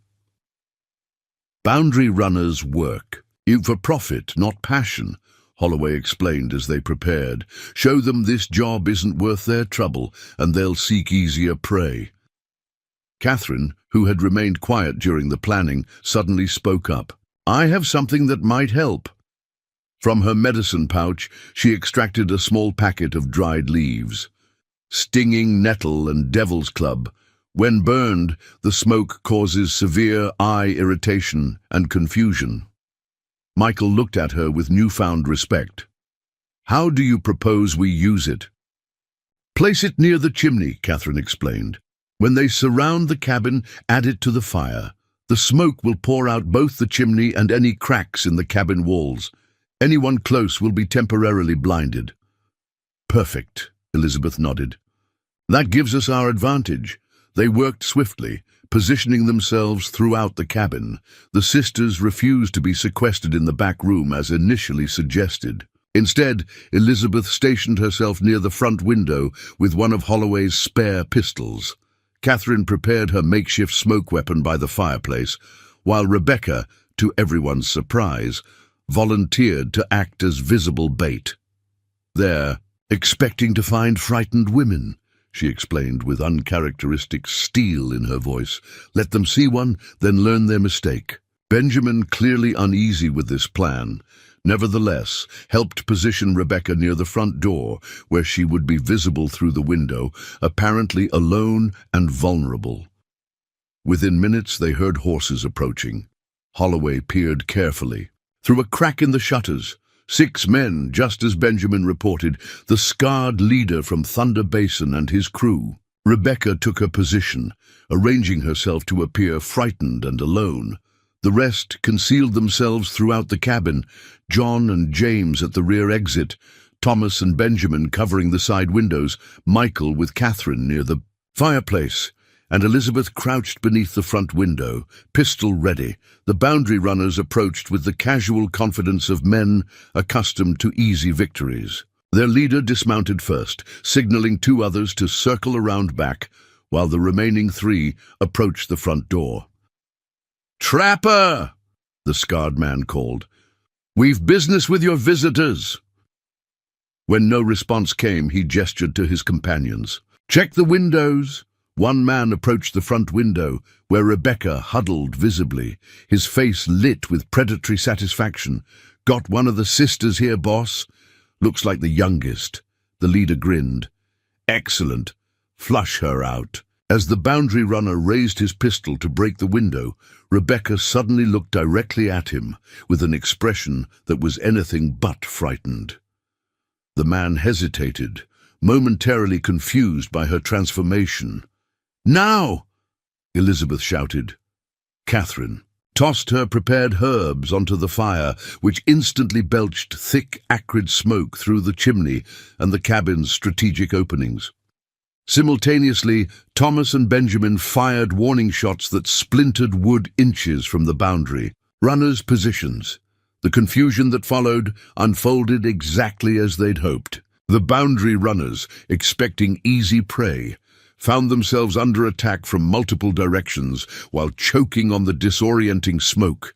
Boundary runners work. For profit, not passion, Holloway explained as they prepared. Show them this job isn't worth their trouble, and they'll seek easier prey. Catherine, who had remained quiet during the planning, suddenly spoke up. I have something that might help. From her medicine pouch, she extracted a small packet of dried leaves. Stinging nettle and devil's club. When burned, the smoke causes severe eye irritation and confusion. Michael looked at her with newfound respect. How do you propose we use it? Place it near the chimney, Catherine explained. When they surround the cabin, add it to the fire. The smoke will pour out both the chimney and any cracks in the cabin walls. Anyone close will be temporarily blinded. Perfect, Elizabeth nodded. That gives us our advantage. They worked swiftly, Positioning themselves throughout the cabin, the sisters refused to be sequestered in the back room as initially suggested. Instead, Elizabeth stationed herself near the front window with one of Holloway's spare pistols. Catherine prepared her makeshift smoke weapon by the fireplace, while Rebecca, to everyone's surprise, volunteered to act as visible bait. "They're expecting to find frightened women," she explained with uncharacteristic steel in her voice. "Let them see one, then learn their mistake." Benjamin, clearly uneasy with this plan, nevertheless helped position Rebecca near the front door, where she would be visible through the window, apparently alone and vulnerable. Within minutes they heard horses approaching. Holloway peered carefully. Through a crack in the shutters, 6 men, just as Benjamin reported, the scarred leader from Thunder Basin and his crew. Rebecca took her position, arranging herself to appear frightened and alone. The rest concealed themselves throughout the cabin, John and James at the rear exit, Thomas and Benjamin covering the side windows, Michael with Catherine near the fireplace, and Elizabeth crouched beneath the front window, pistol ready. The boundary runners approached with the casual confidence of men accustomed to easy victories. Their leader dismounted first, signaling 2 others to circle around back, while the remaining 3 approached the front door. "Trapper!" the scarred man called. "We've business with your visitors." When no response came, he gestured to his companions. "Check the windows." One man approached the front window, where Rebecca huddled visibly, his face lit with predatory satisfaction. "Got one of the sisters here, boss?" "Looks like the youngest." The leader grinned. "Excellent. Flush her out." As the boundary runner raised his pistol to break the window, Rebecca suddenly looked directly at him, with an expression that was anything but frightened. The man hesitated, momentarily confused by her transformation. "Now!" Elizabeth shouted. Catherine tossed her prepared herbs onto the fire, which instantly belched thick, acrid smoke through the chimney and the cabin's strategic openings. Simultaneously, Thomas and Benjamin fired warning shots that splintered wood inches from the boundary. Runners' positions. The confusion that followed unfolded exactly as they'd hoped. The boundary runners, expecting easy prey, found themselves under attack from multiple directions while choking on the disorienting smoke.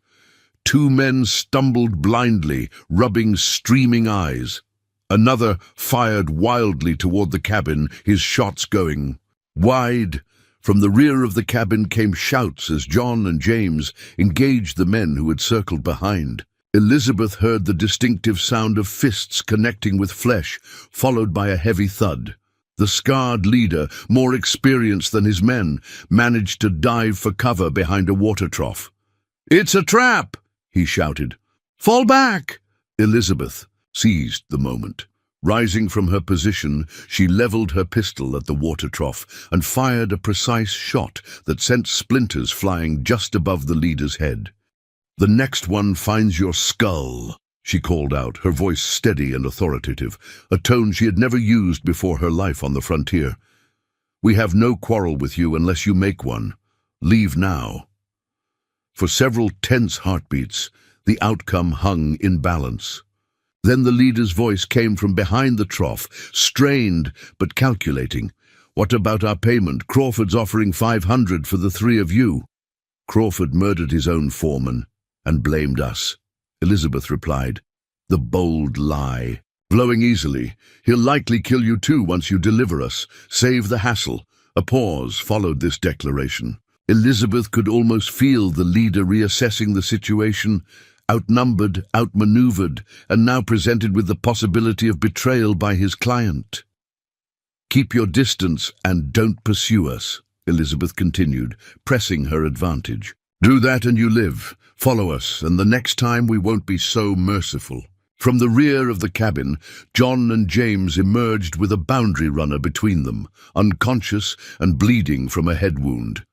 2 men stumbled blindly, rubbing streaming eyes. Another fired wildly toward the cabin, his shots going wide. From the rear of the cabin came shouts as John and James engaged the men who had circled behind. Elizabeth heard the distinctive sound of fists connecting with flesh, followed by a heavy thud. The scarred leader, more experienced than his men, managed to dive for cover behind a water trough. "It's a trap!" he shouted. "Fall back!" Elizabeth seized the moment. Rising from her position, she leveled her pistol at the water trough and fired a precise shot that sent splinters flying just above the leader's head. "The next one finds your skull," she called out, her voice steady and authoritative, a tone she had never used before her life on the frontier. "We have no quarrel with you unless you make one. Leave now." For several tense heartbeats, the outcome hung in balance. Then the leader's voice came from behind the trough, strained but calculating. "What about our payment? Crawford's offering 500 for the 3 of you." "Crawford murdered his own foreman and blamed us," Elizabeth replied. "The bold lie. Blowing easily. He'll likely kill you too once you deliver us. Save the hassle." A pause followed this declaration. Elizabeth could almost feel the leader reassessing the situation, outnumbered, outmaneuvered, and now presented with the possibility of betrayal by his client. "Keep your distance and don't pursue us," Elizabeth continued, pressing her advantage. "Do that and you live. Follow us, and the next time we won't be so merciful." From the rear of the cabin, John and James emerged with a boundary runner between them, unconscious and bleeding from a head wound.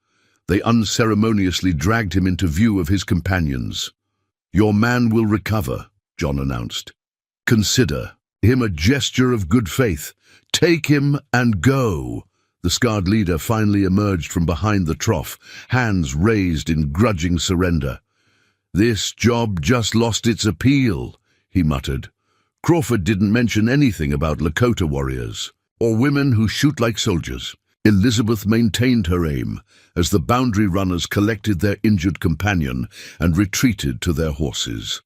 They unceremoniously dragged him into view of his companions. "Your man will recover," John announced. "Consider him a gesture of good faith. Take him and go." The scarred leader finally emerged from behind the trough, hands raised in grudging surrender. "This job just lost its appeal," he muttered. Crawford didn't mention anything about Lakota warriors, or women who shoot like soldiers. Elizabeth maintained her aim as the boundary runners collected their injured companion and retreated to their horses.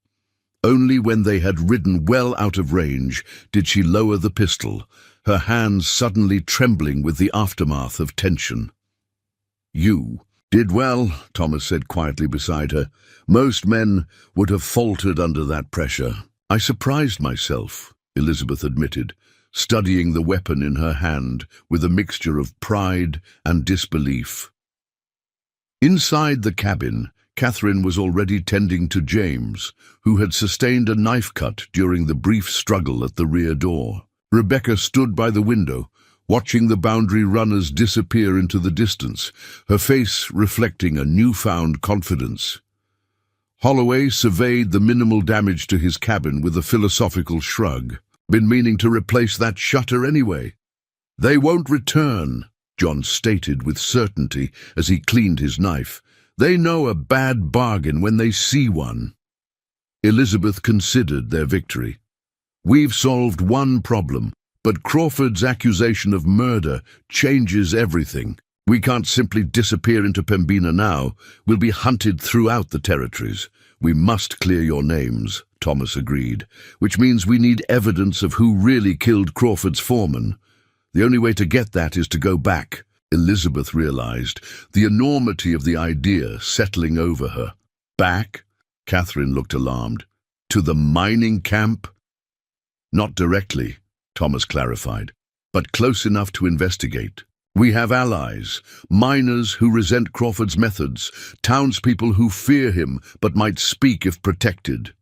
Only when they had ridden well out of range did she lower the pistol, her hands suddenly trembling with the aftermath of tension. "You did well," Thomas said quietly beside her. "Most men would have faltered under that pressure." "I surprised myself," Elizabeth admitted, studying the weapon in her hand with a mixture of pride and disbelief. Inside the cabin, Catherine was already tending to James, who had sustained a knife cut during the brief struggle at the rear door. Rebecca stood by the window, watching the boundary runners disappear into the distance, her face reflecting a newfound confidence. Holloway surveyed the minimal damage to his cabin with a philosophical shrug. "Been meaning to replace that shutter anyway." "They won't return," John stated with certainty as he cleaned his knife. "They know a bad bargain when they see one." Elizabeth considered their victory. "We've solved one problem, but Crawford's accusation of murder changes everything. We can't simply disappear into Pembina now. We'll be hunted throughout the territories. We must clear your names," Thomas agreed, "which means we need evidence of who really killed Crawford's foreman. The only way to get that is to go back." Elizabeth realized the enormity of the idea settling over her. "Back?" Catherine looked alarmed. "To the mining camp?" "Not directly," Thomas clarified, "but close enough to investigate. We have allies, miners who resent Crawford's methods, townspeople who fear him but might speak if protected."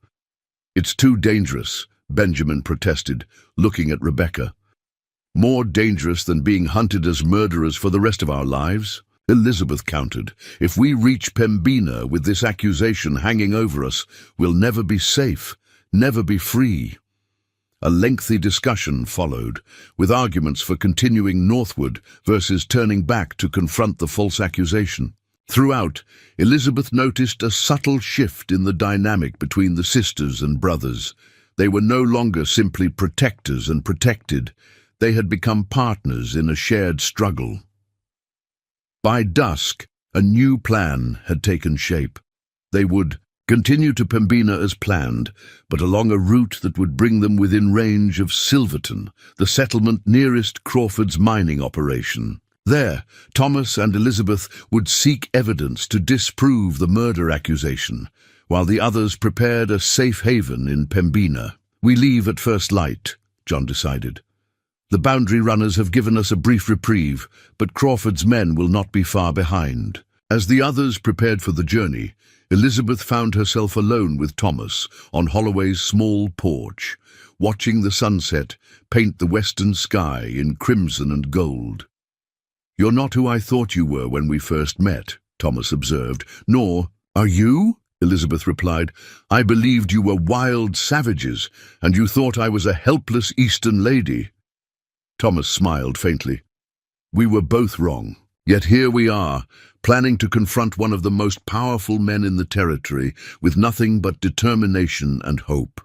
"It's too dangerous," Benjamin protested, looking at Rebecca. "More dangerous than being hunted as murderers for the rest of our lives," Elizabeth countered. "If we reach Pembina with this accusation hanging over us, we'll never be safe, never be free." A lengthy discussion followed, with arguments for continuing northward versus turning back to confront the false accusation. Throughout, Elizabeth noticed a subtle shift in the dynamic between the sisters and brothers. They were no longer simply protectors and protected. They had become partners in a shared struggle. By dusk, a new plan had taken shape. They would continue to Pembina as planned, but along a route that would bring them within range of Silverton, the settlement nearest Crawford's mining operation. There, Thomas and Elizabeth would seek evidence to disprove the murder accusation, while the others prepared a safe haven in Pembina. "We leave at first light," John decided. "The boundary runners have given us a brief reprieve, but Crawford's men will not be far behind." As the others prepared for the journey, Elizabeth found herself alone with Thomas on Holloway's small porch, watching the sunset paint the western sky in crimson and gold. "You're not who I thought you were when we first met," Thomas observed. "Nor are you?" Elizabeth replied. "I believed you were wild savages, and you thought I was a helpless eastern lady." Thomas smiled faintly. "We were both wrong. Yet here we are, planning to confront one of the most powerful men in the territory with nothing but determination and hope."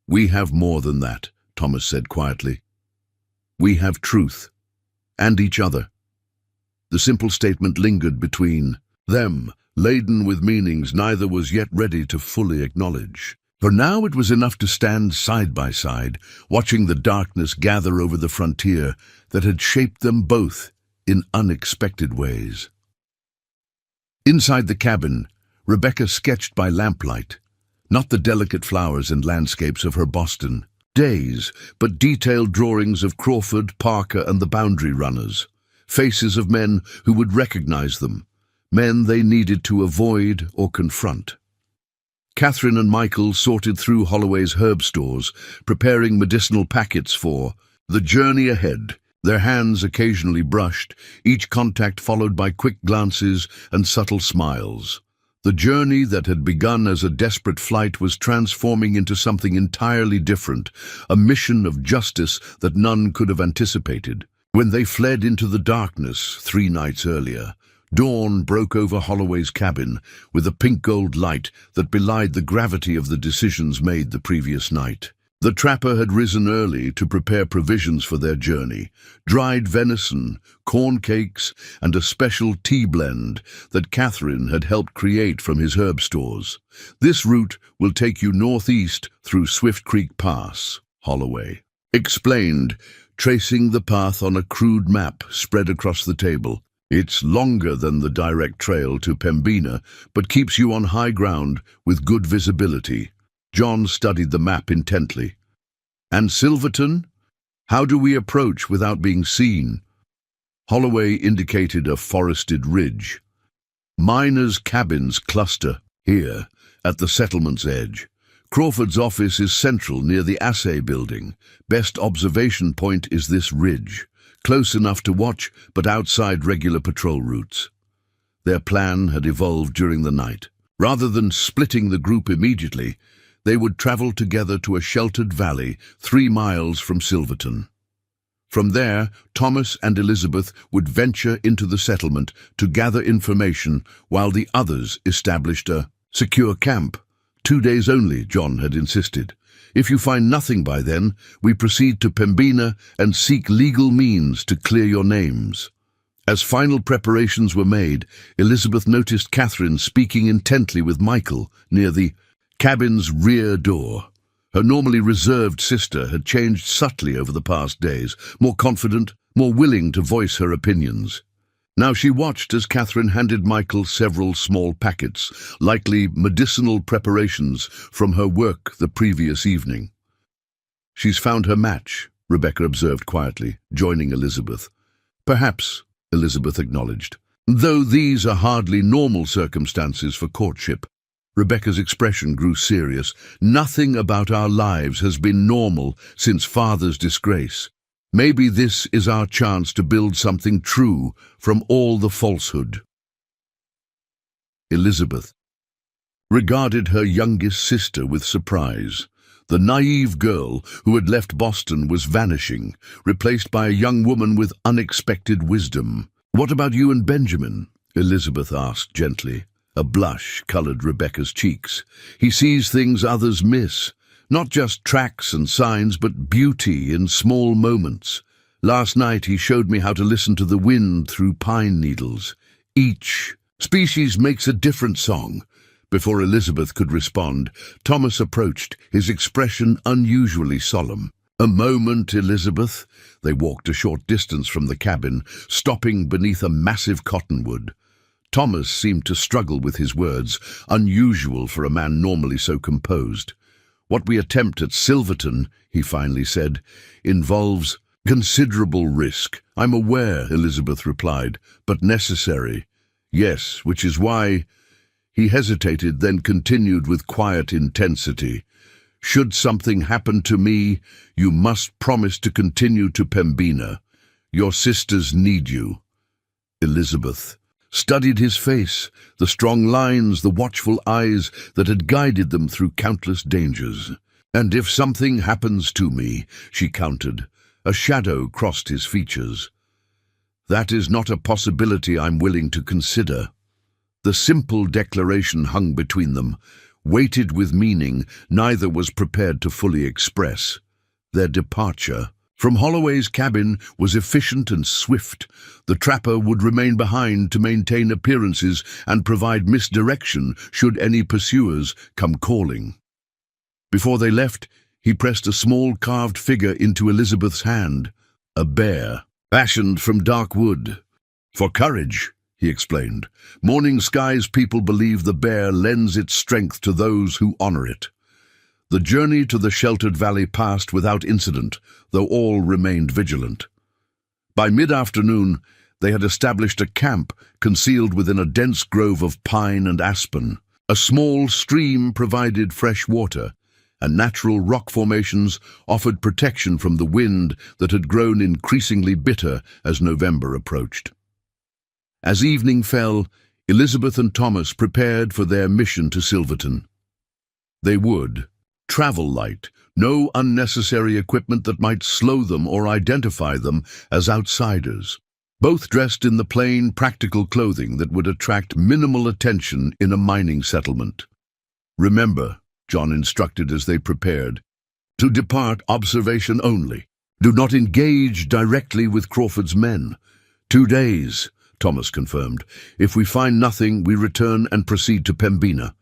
"We have more than that," Thomas said quietly. "We have truth, and each other." The simple statement lingered between them, laden with meanings neither was yet ready to fully acknowledge. For now it was enough to stand side by side, watching the darkness gather over the frontier that had shaped them both in unexpected ways. Inside the cabin, Rebecca sketched by lamplight, not the delicate flowers and landscapes of her Boston days, but detailed drawings of Crawford, Parker, and the boundary runners, faces of men who would recognize them, men they needed to avoid or confront. Catherine and Michael sorted through Holloway's herb stores, preparing medicinal packets for the journey ahead, their hands occasionally brushed, each contact followed by quick glances and subtle smiles. The journey that had begun as a desperate flight was transforming into something entirely different, a mission of justice that none could have anticipated. When they fled into the darkness 3 nights earlier, dawn broke over Holloway's cabin with a pink-gold light that belied the gravity of the decisions made the previous night. The trapper had risen early to prepare provisions for their journey: dried venison, corn cakes, and a special tea blend that Catherine had helped create from his herb stores. "This route will take you northeast through Swift Creek Pass," Holloway explained, tracing the path on a crude map spread across the table. "It's longer than the direct trail to Pembina, but keeps you on high ground with good visibility." John studied the map intently. "And Silverton? How do we approach without being seen?" Holloway indicated a forested ridge. "Miners' cabins cluster here, at the settlement's edge. Crawford's office is central near the assay building. Best observation point is this ridge, close enough to watch, but outside regular patrol routes." Their plan had evolved during the night. Rather than splitting the group immediately, they would travel together to a sheltered valley 3 miles from Silverton. From there, Thomas and Elizabeth would venture into the settlement to gather information while the others established a secure camp. 2 days only, John had insisted. "If you find nothing by then, we proceed to Pembina and seek legal means to clear your names." As final preparations were made, Elizabeth noticed Catherine speaking intently with Michael near the cabin's rear door. Her normally reserved sister had changed subtly over the past days, more confident, more willing to voice her opinions. Now she watched as Catherine handed Michael several small packets, likely medicinal preparations from her work the previous evening. "She's found her match," Rebecca observed quietly, joining Elizabeth. "Perhaps," Elizabeth acknowledged, "though these are hardly normal circumstances for courtship." Rebecca's expression grew serious. "Nothing about our lives has been normal since Father's disgrace. Maybe this is our chance to build something true from all the falsehood." Elizabeth regarded her youngest sister with surprise. The naive girl who had left Boston was vanishing, replaced by a young woman with unexpected wisdom. "What about you and Benjamin?" Elizabeth asked gently. A blush colored Rebecca's cheeks. "He sees things others miss. Not just tracks and signs, but beauty in small moments. Last night he showed me how to listen to the wind through pine needles. Each species makes a different song." Before Elizabeth could respond, Thomas approached, his expression unusually solemn. "A moment, Elizabeth." They walked a short distance from the cabin, stopping beneath a massive cottonwood. Thomas seemed to struggle with his words, unusual for a man normally so composed. "What we attempt at Silverton," he finally said, "involves considerable risk." "I'm aware," Elizabeth replied, "but necessary." "Yes, which is why—" He hesitated, then continued with quiet intensity. "Should something happen to me, you must promise to continue to Pembina. Your sisters need you." Elizabeth studied his face, the strong lines, the watchful eyes that had guided them through countless dangers. "And if something happens to me," she countered. A shadow crossed his features. "That is not a possibility I'm willing to consider." The simple declaration hung between them, weighted with meaning neither was prepared to fully express. Their departure from Holloway's cabin was efficient and swift. The trapper would remain behind to maintain appearances and provide misdirection should any pursuers come calling. Before they left, he pressed a small carved figure into Elizabeth's hand, a bear, fashioned from dark wood. "For courage," he explained. "Morning Sky's people believe the bear lends its strength to those who honor it." The journey to the sheltered valley passed without incident, though all remained vigilant. By mid-afternoon, they had established a camp concealed within a dense grove of pine and aspen. A small stream provided fresh water, and natural rock formations offered protection from the wind that had grown increasingly bitter as November approached. As evening fell, Elizabeth and Thomas prepared for their mission to Silverton. They would travel light, no unnecessary equipment that might slow them or identify them as outsiders. Both dressed in the plain, practical clothing that would attract minimal attention in a mining settlement. "Remember," John instructed as they prepared, "to depart observation only. Do not engage directly with Crawford's men." "2 days," Thomas confirmed. "If we find nothing, we return and proceed to Pembina."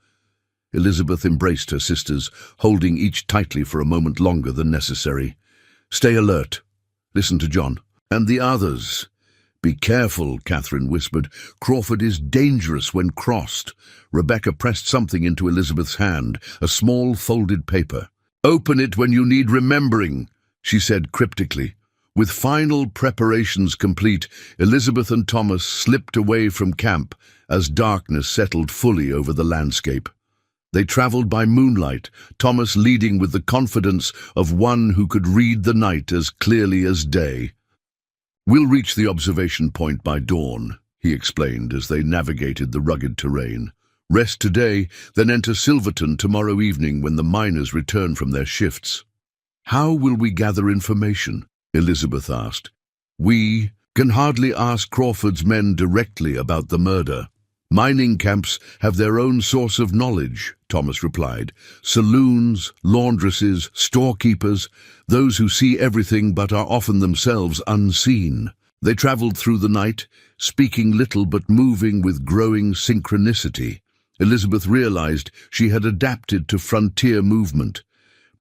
Elizabeth embraced her sisters, holding each tightly for a moment longer than necessary. "Stay alert. Listen to John. And the others." "Be careful," Catherine whispered. "Crawford is dangerous when crossed." Rebecca pressed something into Elizabeth's hand, a small folded paper. "Open it when you need remembering," she said cryptically. With final preparations complete, Elizabeth and Thomas slipped away from camp as darkness settled fully over the landscape. They traveled by moonlight, Thomas leading with the confidence of one who could read the night as clearly as day. "We'll reach the observation point by dawn," he explained as they navigated the rugged terrain. "Rest today, then enter Silverton tomorrow evening when the miners return from their shifts." "How will we gather information?" Elizabeth asked. "We can hardly ask Crawford's men directly about the murder. Mining camps have their own source of knowledge," Thomas replied. "Saloons, laundresses, storekeepers, those who see everything but are often themselves unseen." They traveled through the night, speaking little but moving with growing synchronicity. Elizabeth realized she had adapted to frontier movement,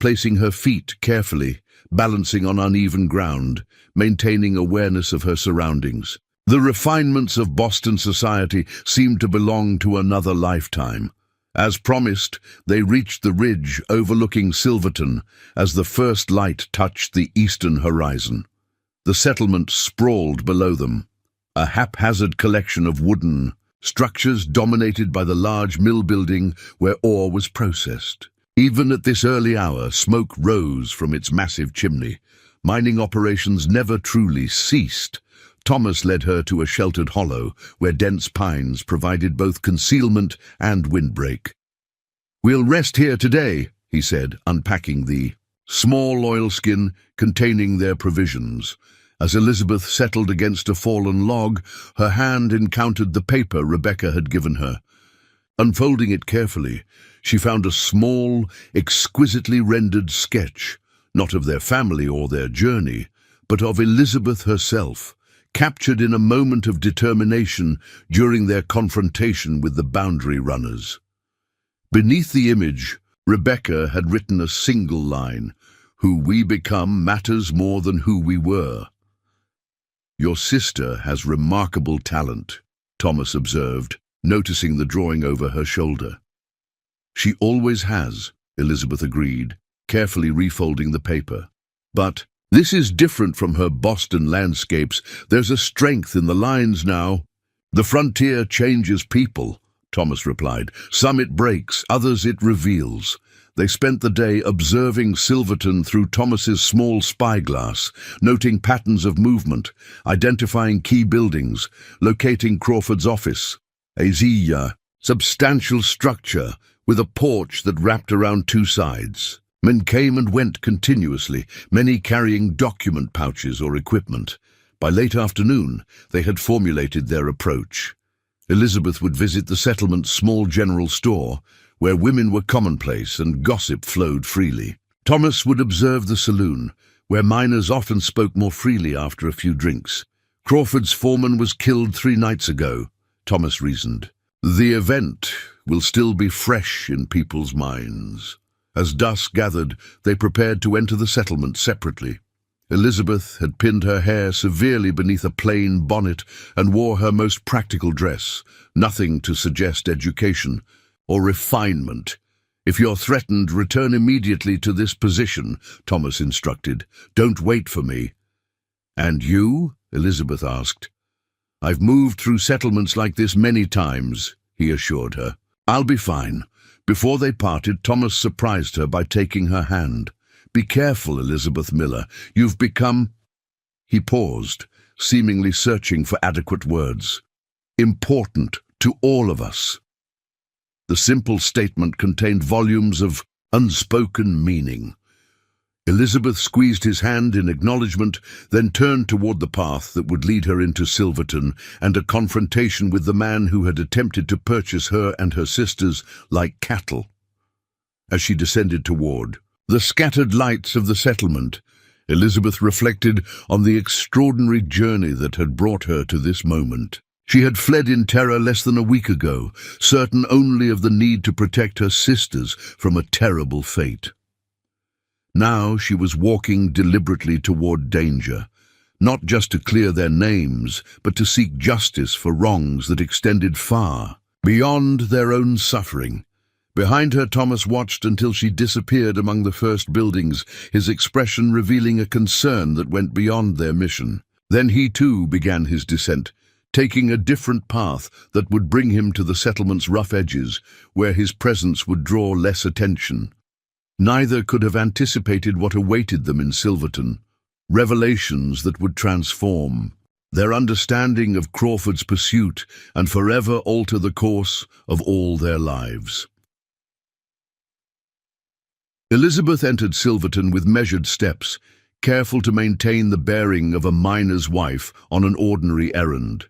placing her feet carefully, balancing on uneven ground, maintaining awareness of her surroundings. The refinements of Boston society seemed to belong to another lifetime. As promised, they reached the ridge overlooking Silverton as the first light touched the eastern horizon. The settlement sprawled below them, a haphazard collection of wooden structures dominated by the large mill building where ore was processed. Even at this early hour, smoke rose from its massive chimney. Mining operations never truly ceased. Thomas led her to a sheltered hollow where dense pines provided both concealment and windbreak. "We'll rest here today," he said, unpacking the small oilskin containing their provisions. As Elizabeth settled against a fallen log, her hand encountered the paper Rebecca had given her. Unfolding it carefully, she found a small, exquisitely rendered sketch, not of their family or their journey, but of Elizabeth herself, captured in a moment of determination during their confrontation with the boundary runners. Beneath the image, Rebecca had written a single line, "Who we become matters more than who we were." "Your sister has remarkable talent," Thomas observed, noticing the drawing over her shoulder. "She always has," Elizabeth agreed, carefully refolding the paper. "But this is different from her Boston landscapes. There's a strength in the lines now." "The frontier changes people," Thomas replied. "Some it breaks, others it reveals." They spent the day observing Silverton through Thomas's small spyglass, noting patterns of movement, identifying key buildings, locating Crawford's office. A substantial structure with a porch that wrapped around 2 sides. Men came and went continuously, many carrying document pouches or equipment. By late afternoon, they had formulated their approach. Elizabeth would visit the settlement's small general store, where women were commonplace and gossip flowed freely. Thomas would observe the saloon, where miners often spoke more freely after a few drinks. "Crawford's foreman was killed 3 nights ago," Thomas reasoned. "The event will still be fresh in people's minds." As dusk gathered, they prepared to enter the settlement separately. Elizabeth had pinned her hair severely beneath a plain bonnet and wore her most practical dress, nothing to suggest education or refinement. "If you're threatened, return immediately to this position," Thomas instructed. "Don't wait for me." "And you?" Elizabeth asked. "I've moved through settlements like this many times," he assured her. "I'll be fine." Before they parted, Thomas surprised her by taking her hand. "Be careful, Elizabeth Miller. You've become—" He paused, seemingly searching for adequate words. "Important to all of us." The simple statement contained volumes of unspoken meaning. Elizabeth squeezed his hand in acknowledgement, then turned toward the path that would lead her into Silverton and a confrontation with the man who had attempted to purchase her and her sisters like cattle. As she descended toward the scattered lights of the settlement, Elizabeth reflected on the extraordinary journey that had brought her to this moment. She had fled in terror less than a week ago, certain only of the need to protect her sisters from a terrible fate. Now she was walking deliberately toward danger, not just to clear their names, but to seek justice for wrongs that extended far beyond their own suffering. Behind her, Thomas watched until she disappeared among the first buildings, his expression revealing a concern that went beyond their mission. Then he too began his descent, taking a different path that would bring him to the settlement's rough edges, where his presence would draw less attention. Neither could have anticipated what awaited them in Silverton, revelations that would transform their understanding of Crawford's pursuit and forever alter the course of all their lives. Elizabeth entered Silverton with measured steps, careful to maintain the bearing of a miner's wife on an ordinary errand.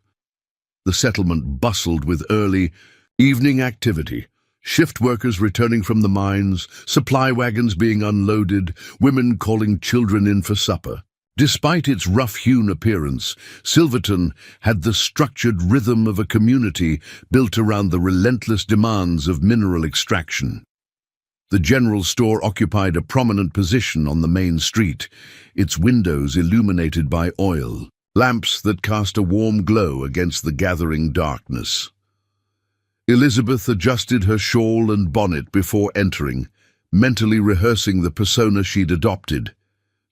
The settlement bustled with early evening activity. Shift workers returning from the mines, supply wagons being unloaded, women calling children in for supper. Despite its rough-hewn appearance, Silverton had the structured rhythm of a community built around the relentless demands of mineral extraction. The general store occupied a prominent position on the main street, its windows illuminated by oil lamps that cast a warm glow against the gathering darkness. Elizabeth adjusted her shawl and bonnet before entering, mentally rehearsing the persona she'd adopted.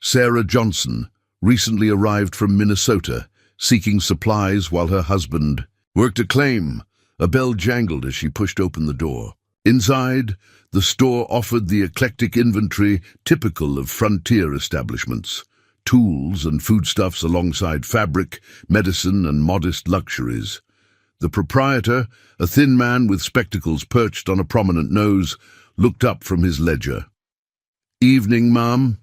Sarah Johnson, recently arrived from Minnesota, seeking supplies while her husband worked a claim. A bell jangled as she pushed open the door. Inside, the store offered the eclectic inventory typical of frontier establishments. Tools and foodstuffs alongside fabric, medicine, and modest luxuries. The proprietor, a thin man with spectacles perched on a prominent nose, looked up from his ledger. "Evening, ma'am.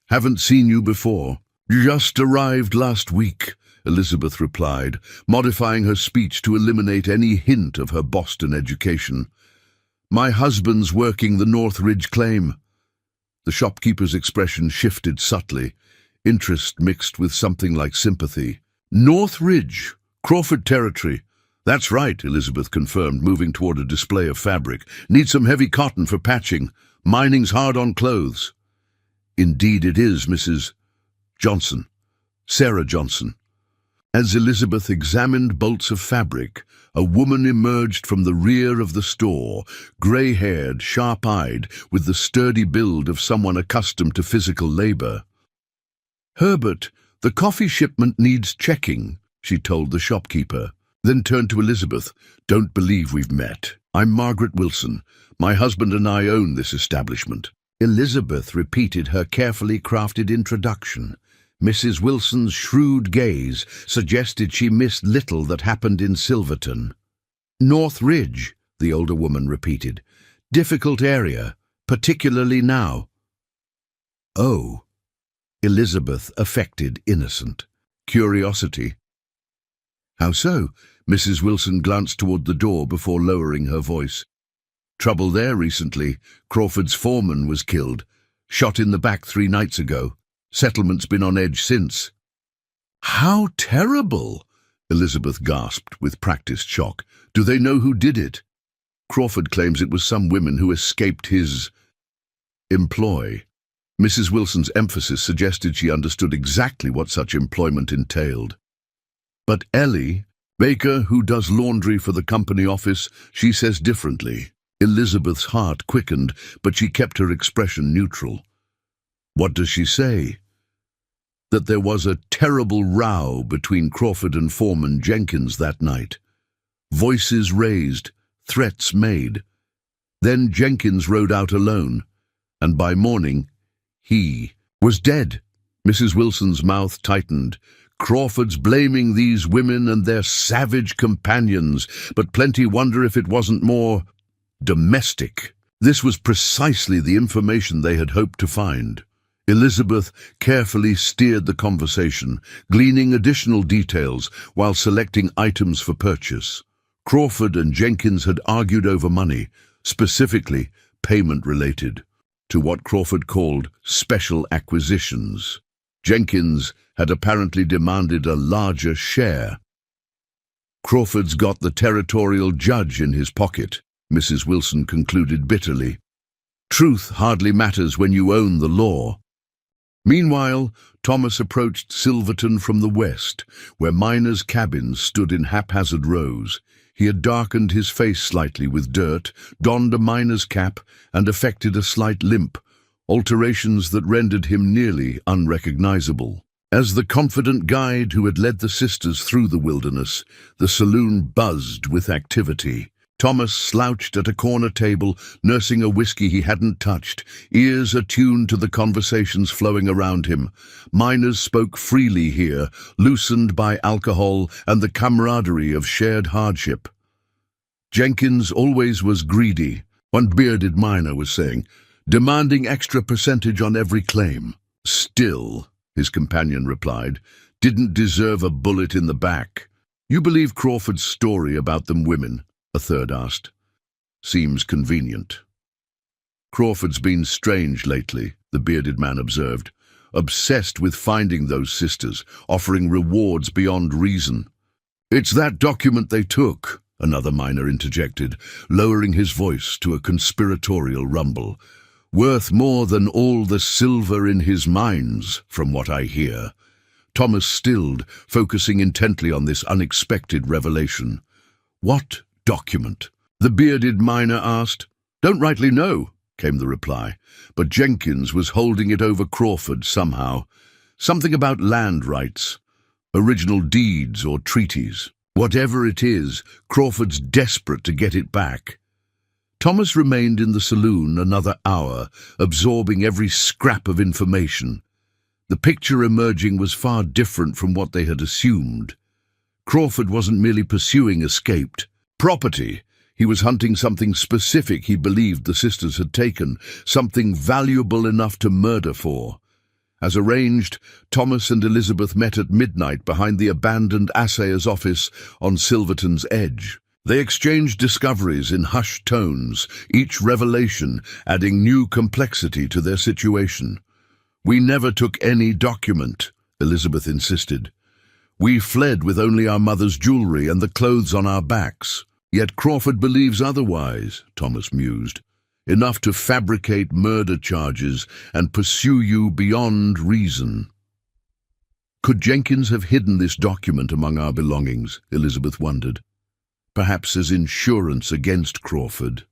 Haven't seen you before." "Just arrived last week," Elizabeth replied, modifying her speech to eliminate any hint of her Boston education. "My husband's working the North Ridge claim." The shopkeeper's expression shifted subtly, interest mixed with something like sympathy. "North Ridge, Crawford territory." "That's right," Elizabeth confirmed, moving toward a display of fabric. "Need some heavy cotton for patching. Mining's hard on clothes." "Indeed it is, Mrs. Johnson. Sarah Johnson." As Elizabeth examined bolts of fabric, a woman emerged from the rear of the store, gray-haired, sharp-eyed, with the sturdy build of someone accustomed to physical labor. "Herbert, the coffee shipment needs checking," she told the shopkeeper, then turned to Elizabeth. "Don't believe we've met. I'm Margaret Wilson. My husband and I own this establishment." Elizabeth repeated her carefully crafted introduction. Mrs. Wilson's shrewd gaze suggested she missed little that happened in Silverton. "North Ridge," the older woman repeated. "Difficult area, particularly now." "Oh." Elizabeth affected innocent curiosity. "How so?" Mrs. Wilson glanced toward the door before lowering her voice. "Trouble there recently. Crawford's foreman was killed, shot in the back 3 nights ago. Settlement's been on edge since." "How terrible!" Elizabeth gasped with practiced shock. "Do they know who did it?" "Crawford claims it was some women who escaped his employ." Mrs. Wilson's emphasis suggested she understood exactly what such employment entailed. "But Ellie Baker, who does laundry for the company office, she says differently." Elizabeth's heart quickened, but she kept her expression neutral. "What does she say?" "That there was a terrible row between Crawford and Foreman Jenkins that night. Voices raised, threats made. Then Jenkins rode out alone, and by morning, he was dead." Mrs. Wilson's mouth tightened. "Crawford's blaming these women and their savage companions, but plenty wonder if it wasn't more domestic." This was precisely the information they had hoped to find. Elizabeth carefully steered the conversation, gleaning additional details while selecting items for purchase. Crawford and Jenkins had argued over money, specifically payment-related, to what Crawford called special acquisitions. Jenkins had apparently demanded a larger share. Crawford's got the territorial judge in his pocket, Mrs. Wilson concluded bitterly. Truth hardly matters when you own the law. Meanwhile, Thomas approached Silverton from the west, where miners' cabins stood in haphazard rows. He had darkened his face slightly with dirt, donned a miner's cap, and affected a slight limp, alterations that rendered him nearly unrecognizable. As the confident guide who had led the sisters through the wilderness, the saloon buzzed with activity. Thomas slouched at a corner table, nursing a whiskey he hadn't touched, ears attuned to the conversations flowing around him. Miners spoke freely here, loosened by alcohol and the camaraderie of shared hardship. Jenkins always was greedy, one bearded miner was saying, demanding extra percentage on every claim. Still, his companion replied, didn't deserve a bullet in the back. You believe Crawford's story about them women? A third asked. Seems convenient. Crawford's been strange lately, the bearded man observed, obsessed with finding those sisters, offering rewards beyond reason. It's that document they took, another miner interjected, lowering his voice to a conspiratorial rumble. Worth more than all the silver in his mines, from what I hear. Thomas stilled, focusing intently on this unexpected revelation. What document? The bearded miner asked. Don't rightly know, came the reply, but Jenkins was holding it over Crawford somehow. Something about land rights, original deeds or treaties. Whatever it is, Crawford's desperate to get it back. Thomas remained in the saloon another hour, absorbing every scrap of information. The picture emerging was far different from what they had assumed. Crawford wasn't merely pursuing escaped property. He was hunting something specific he believed the sisters had taken, something valuable enough to murder for. As arranged, Thomas and Elizabeth met at midnight behind the abandoned assayer's office on Silverton's edge. They exchanged discoveries in hushed tones, each revelation adding new complexity to their situation. We never took any document, Elizabeth insisted. We fled with only our mother's jewelry and the clothes on our backs. Yet Crawford believes otherwise, Thomas mused. Enough to fabricate murder charges and pursue you beyond reason. Could Jenkins have hidden this document among our belongings, Elizabeth wondered. Perhaps as insurance against Crawford.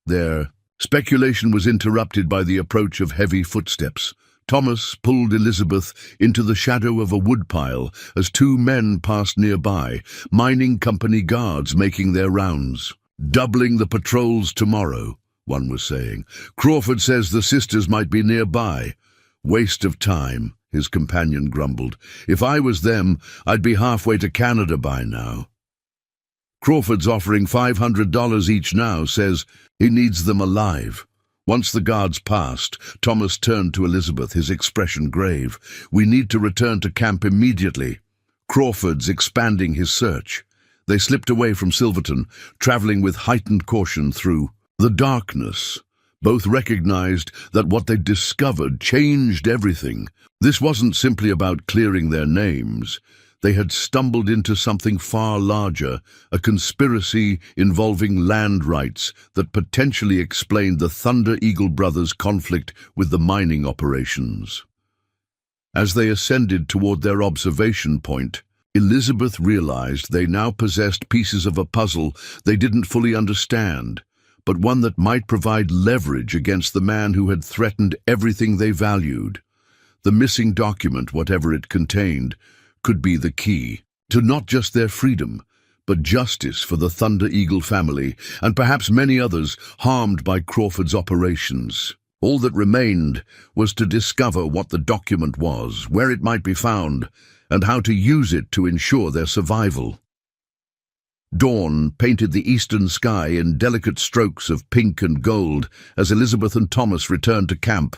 Their speculation was interrupted by the approach of heavy footsteps. Thomas pulled Elizabeth into the shadow of a woodpile as two men passed nearby, mining company guards making their rounds. Doubling the patrols tomorrow, one was saying. Crawford says the sisters might be nearby. Waste of time, his companion grumbled. If I was them, I'd be halfway to Canada by now. Crawford's offering $500 each now, says he needs them alive. Once the guards passed, Thomas turned to Elizabeth, his expression grave. We need to return to camp immediately. Crawford's expanding his search. They slipped away from Silverton, traveling with heightened caution through the darkness. Both recognized that what they'd discovered changed everything. This wasn't simply about clearing their names. They had stumbled into something far larger, a conspiracy involving land rights that potentially explained the Thunder Eagle brothers' conflict with the mining operations. As they ascended toward their observation point, Elizabeth realized they now possessed pieces of a puzzle they didn't fully understand, but one that might provide leverage against the man who had threatened everything they valued. The missing document, whatever it contained, could be the key to not just their freedom, but justice for the Thunder Eagle family and perhaps many others harmed by Crawford's operations. All that remained was to discover what the document was, where it might be found, and how to use it to ensure their survival. Dawn painted the eastern sky in delicate strokes of pink and gold as Elizabeth and Thomas returned to camp.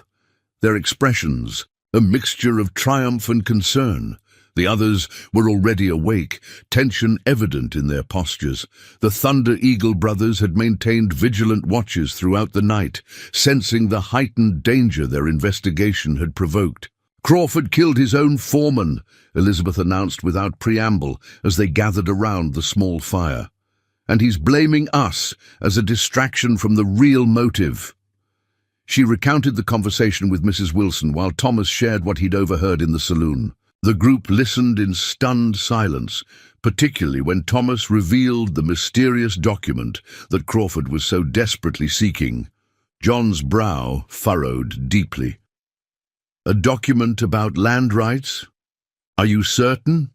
Their expressions, a mixture of triumph and concern. The others were already awake, tension evident in their postures. The Thunder Eagle brothers had maintained vigilant watches throughout the night, sensing the heightened danger their investigation had provoked. "Crawford killed his own foreman," Elizabeth announced without preamble as they gathered around the small fire. "And he's blaming us as a distraction from the real motive." She recounted the conversation with Mrs. Wilson while Thomas shared what he'd overheard in the saloon. The group listened in stunned silence, particularly when Thomas revealed the mysterious document that Crawford was so desperately seeking. John's brow furrowed deeply. "A document about land rights? Are you certain?"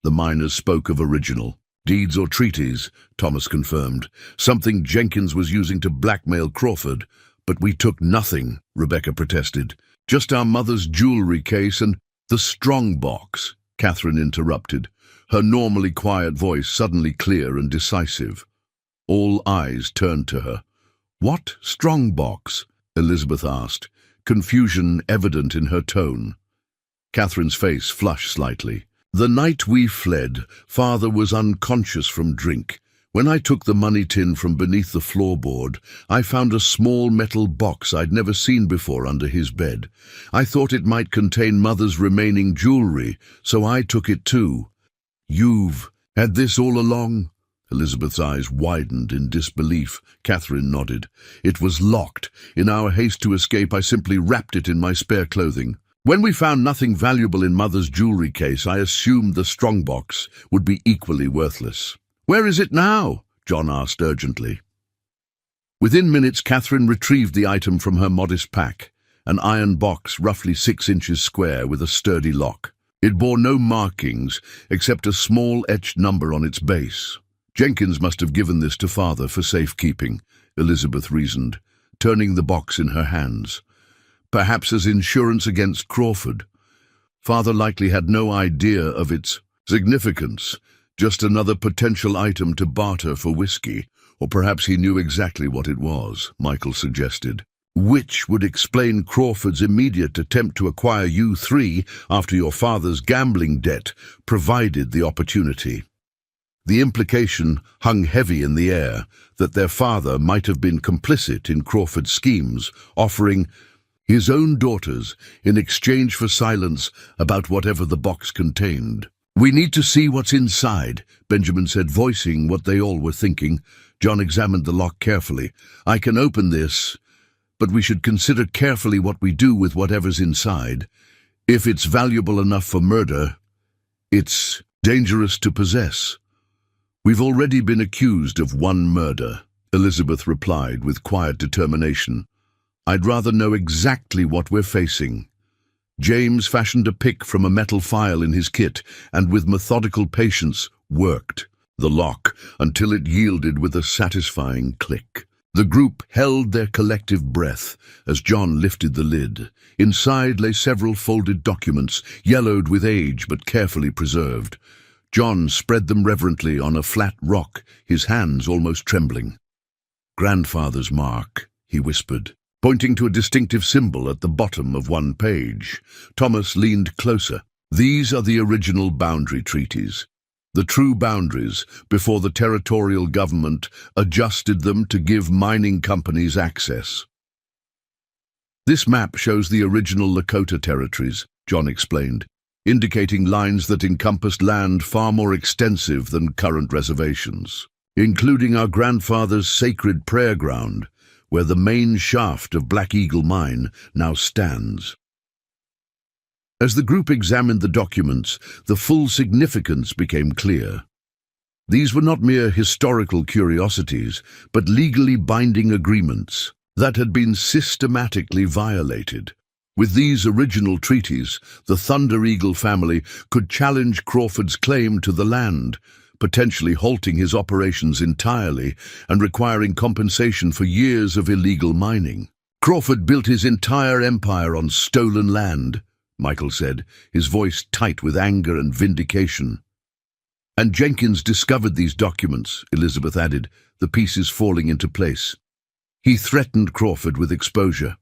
The miners spoke of original deeds or treaties, Thomas confirmed. "Something Jenkins was using to blackmail Crawford. But we took nothing," Rebecca protested. "Just our mother's jewelry case and—" "The strong box," Catherine interrupted, her normally quiet voice suddenly clear and decisive. All eyes turned to her. "What strong box?" Elizabeth asked, confusion evident in her tone. Catherine's face flushed slightly. "The night we fled, Father was unconscious from drink. When I took the money tin from beneath the floorboard, I found a small metal box I'd never seen before under his bed. I thought it might contain Mother's remaining jewelry, so I took it too." "You've had this all along?" Elizabeth's eyes widened in disbelief. Catherine nodded. "It was locked. In our haste to escape, I simply wrapped it in my spare clothing. When we found nothing valuable in Mother's jewelry case, I assumed the strongbox would be equally worthless." "Where is it now?" John asked urgently. Within minutes, Catherine retrieved the item from her modest pack, an iron box roughly 6 inches square with a sturdy lock. It bore no markings except a small etched number on its base. "Jenkins must have given this to Father for safekeeping," Elizabeth reasoned, turning the box in her hands. "Perhaps as insurance against Crawford. Father likely had no idea of its significance. Just another potential item to barter for whiskey, or perhaps he knew exactly what it was," Michael suggested. "Which would explain Crawford's immediate attempt to acquire you three after your father's gambling debt provided the opportunity." The implication hung heavy in the air that their father might have been complicit in Crawford's schemes, offering his own daughters in exchange for silence about whatever the box contained. "We need to see what's inside," Benjamin said, voicing what they all were thinking. John examined the lock carefully. "I can open this, but we should consider carefully what we do with whatever's inside. If it's valuable enough for murder, it's dangerous to possess." "We've already been accused of one murder," Elizabeth replied with quiet determination. "I'd rather know exactly what we're facing." James fashioned a pick from a metal file in his kit and with methodical patience worked the lock until it yielded with a satisfying click. The group held their collective breath as John lifted the lid. Inside lay several folded documents, yellowed with age but carefully preserved. John spread them reverently on a flat rock, his hands almost trembling. "Grandfather's mark," he whispered, pointing to a distinctive symbol at the bottom of one page. Thomas leaned closer. "These are the original boundary treaties, the true boundaries before the territorial government adjusted them to give mining companies access." "This map shows the original Lakota territories," John explained, indicating lines that encompassed land far more extensive than current reservations, including our grandfather's sacred prayer ground, where the main shaft of Black Eagle Mine now stands. As the group examined the documents, the full significance became clear. These were not mere historical curiosities, but legally binding agreements that had been systematically violated. With these original treaties, the Thunder Eagle family could challenge Crawford's claim to the land, potentially halting his operations entirely and requiring compensation for years of illegal mining. "Crawford built his entire empire on stolen land," Michael said, his voice tight with anger and vindication. And Jenkins discovered these documents, Elizabeth added, the pieces falling into place. He threatened Crawford with exposure.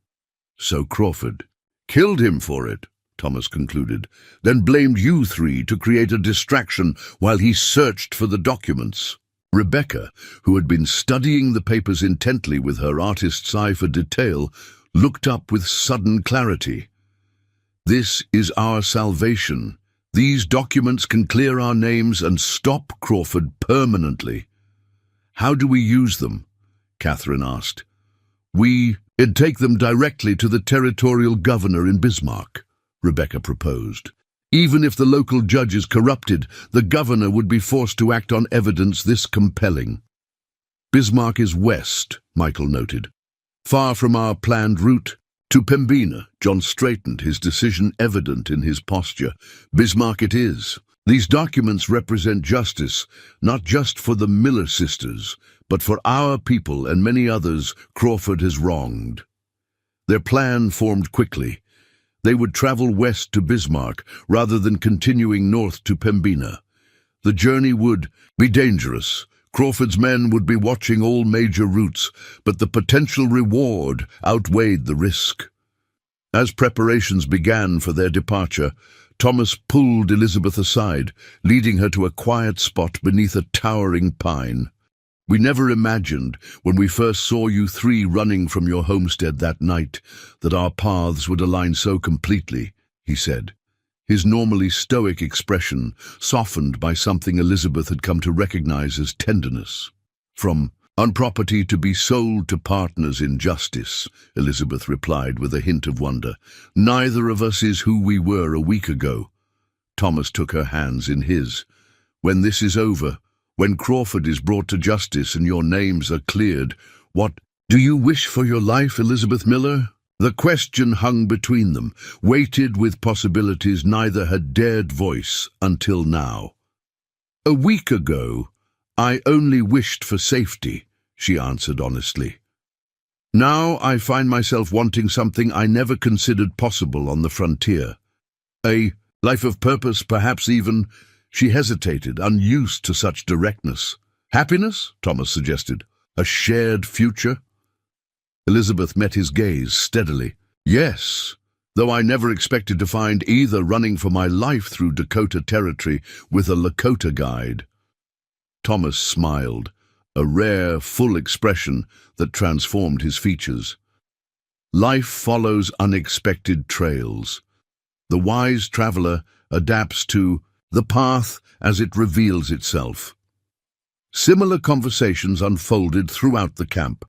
So Crawford killed him for it, Thomas concluded, then blamed you three to create a distraction while he searched for the documents. Rebecca, who had been studying the papers intently with her artist's eye for detail, looked up with sudden clarity. This is our salvation. These documents can clear our names and stop Crawford permanently. How do we use them? Catherine asked. We'd take them directly to the territorial governor in Bismarck, Rebecca proposed. Even if the local judge is corrupted, the governor would be forced to act on evidence this compelling. Bismarck is west, Michael noted. Far from our planned route to Pembina. John straightened, his decision evident in his posture. Bismarck it is. These documents represent justice, not just for the Miller sisters, but for our people and many others Crawford has wronged. Their plan formed quickly. They would travel west to Bismarck rather than continuing north to Pembina. The journey would be dangerous. Crawford's men would be watching all major routes, but the potential reward outweighed the risk. As preparations began for their departure, Thomas pulled Elizabeth aside, leading her to a quiet spot beneath a towering pine. We never imagined, when we first saw you three running from your homestead that night, that our paths would align so completely, he said, his normally stoic expression softened by something Elizabeth had come to recognize as tenderness. From on property to be sold to partners in justice, Elizabeth replied with a hint of wonder. Neither of us is who we were a week ago. Thomas took her hands in his. When this is over, when Crawford is brought to justice and your names are cleared, what do you wish for your life, Elizabeth Miller? The question hung between them, weighted with possibilities neither had dared voice until now. A week ago, I only wished for safety, she answered honestly. Now I find myself wanting something I never considered possible on the frontier. A life of purpose, perhaps even. She hesitated, unused to such directness. Happiness, Thomas suggested. A shared future? Elizabeth met his gaze steadily. Yes, though I never expected to find either running for my life through Dakota territory with a Lakota guide. Thomas smiled, a rare, full expression that transformed his features. Life follows unexpected trails. The wise traveler adapts to the path as it reveals itself. Similar conversations unfolded throughout the camp.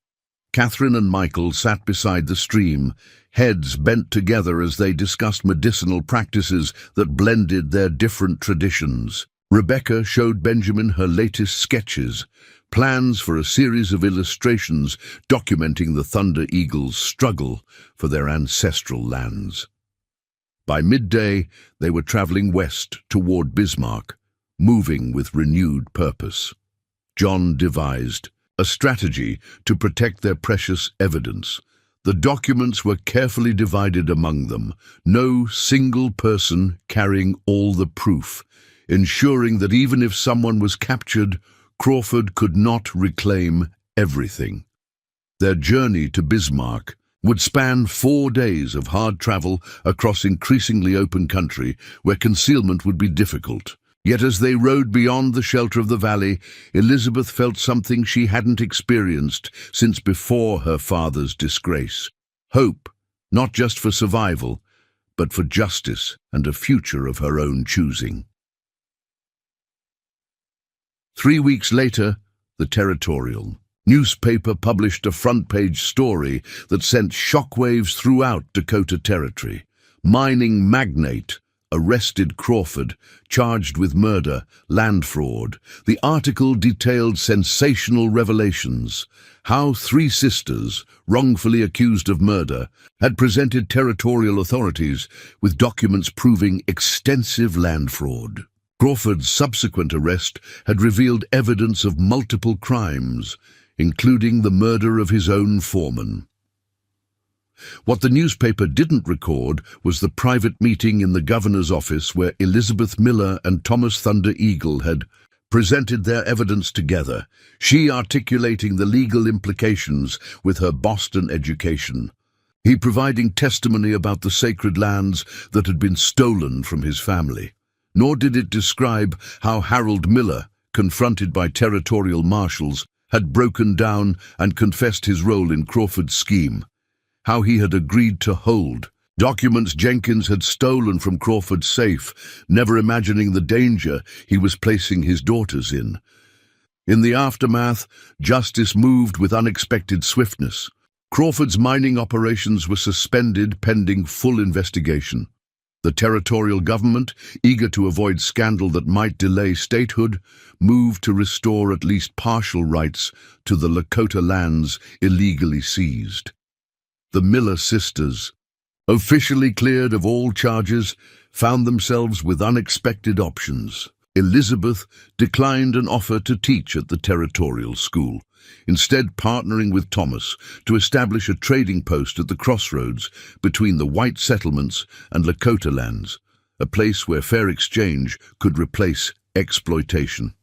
Catherine and Michael sat beside the stream, heads bent together as they discussed medicinal practices that blended their different traditions. Rebecca showed Benjamin her latest sketches, plans for a series of illustrations documenting the Thunder Eagles' struggle for their ancestral lands. By midday, they were traveling west toward Bismarck, moving with renewed purpose. John devised a strategy to protect their precious evidence. The documents were carefully divided among them, no single person carrying all the proof, ensuring that even if someone was captured, Crawford could not reclaim everything. Their journey to Bismarck would span 4 days of hard travel across increasingly open country where concealment would be difficult. Yet as they rode beyond the shelter of the valley, Elizabeth felt something she hadn't experienced since before her father's disgrace. Hope, not just for survival, but for justice and a future of her own choosing. 3 weeks later, the Territorial newspaper published a front-page story that sent shockwaves throughout Dakota Territory. Mining magnate arrested Crawford, charged with murder, land fraud. The article detailed sensational revelations, how 3 sisters, wrongfully accused of murder, had presented territorial authorities with documents proving extensive land fraud. Crawford's subsequent arrest had revealed evidence of multiple crimes, including the murder of his own foreman. What the newspaper didn't record was the private meeting in the governor's office where Elizabeth Miller and Thomas Thunder Eagle had presented their evidence together, she articulating the legal implications with her Boston education, he providing testimony about the sacred lands that had been stolen from his family. Nor did it describe how Harold Miller, confronted by territorial marshals, had broken down and confessed his role in Crawford's scheme, how he had agreed to hold documents Jenkins had stolen from Crawford's safe, never imagining the danger he was placing his daughters in. In the aftermath, justice moved with unexpected swiftness. Crawford's mining operations were suspended pending full investigation. The territorial government, eager to avoid scandal that might delay statehood, moved to restore at least partial rights to the Lakota lands illegally seized. The Miller sisters, officially cleared of all charges, found themselves with unexpected options. Elizabeth declined an offer to teach at the territorial school, instead partnering with Thomas to establish a trading post at the crossroads between the white settlements and Lakota lands, a place where fair exchange could replace exploitation.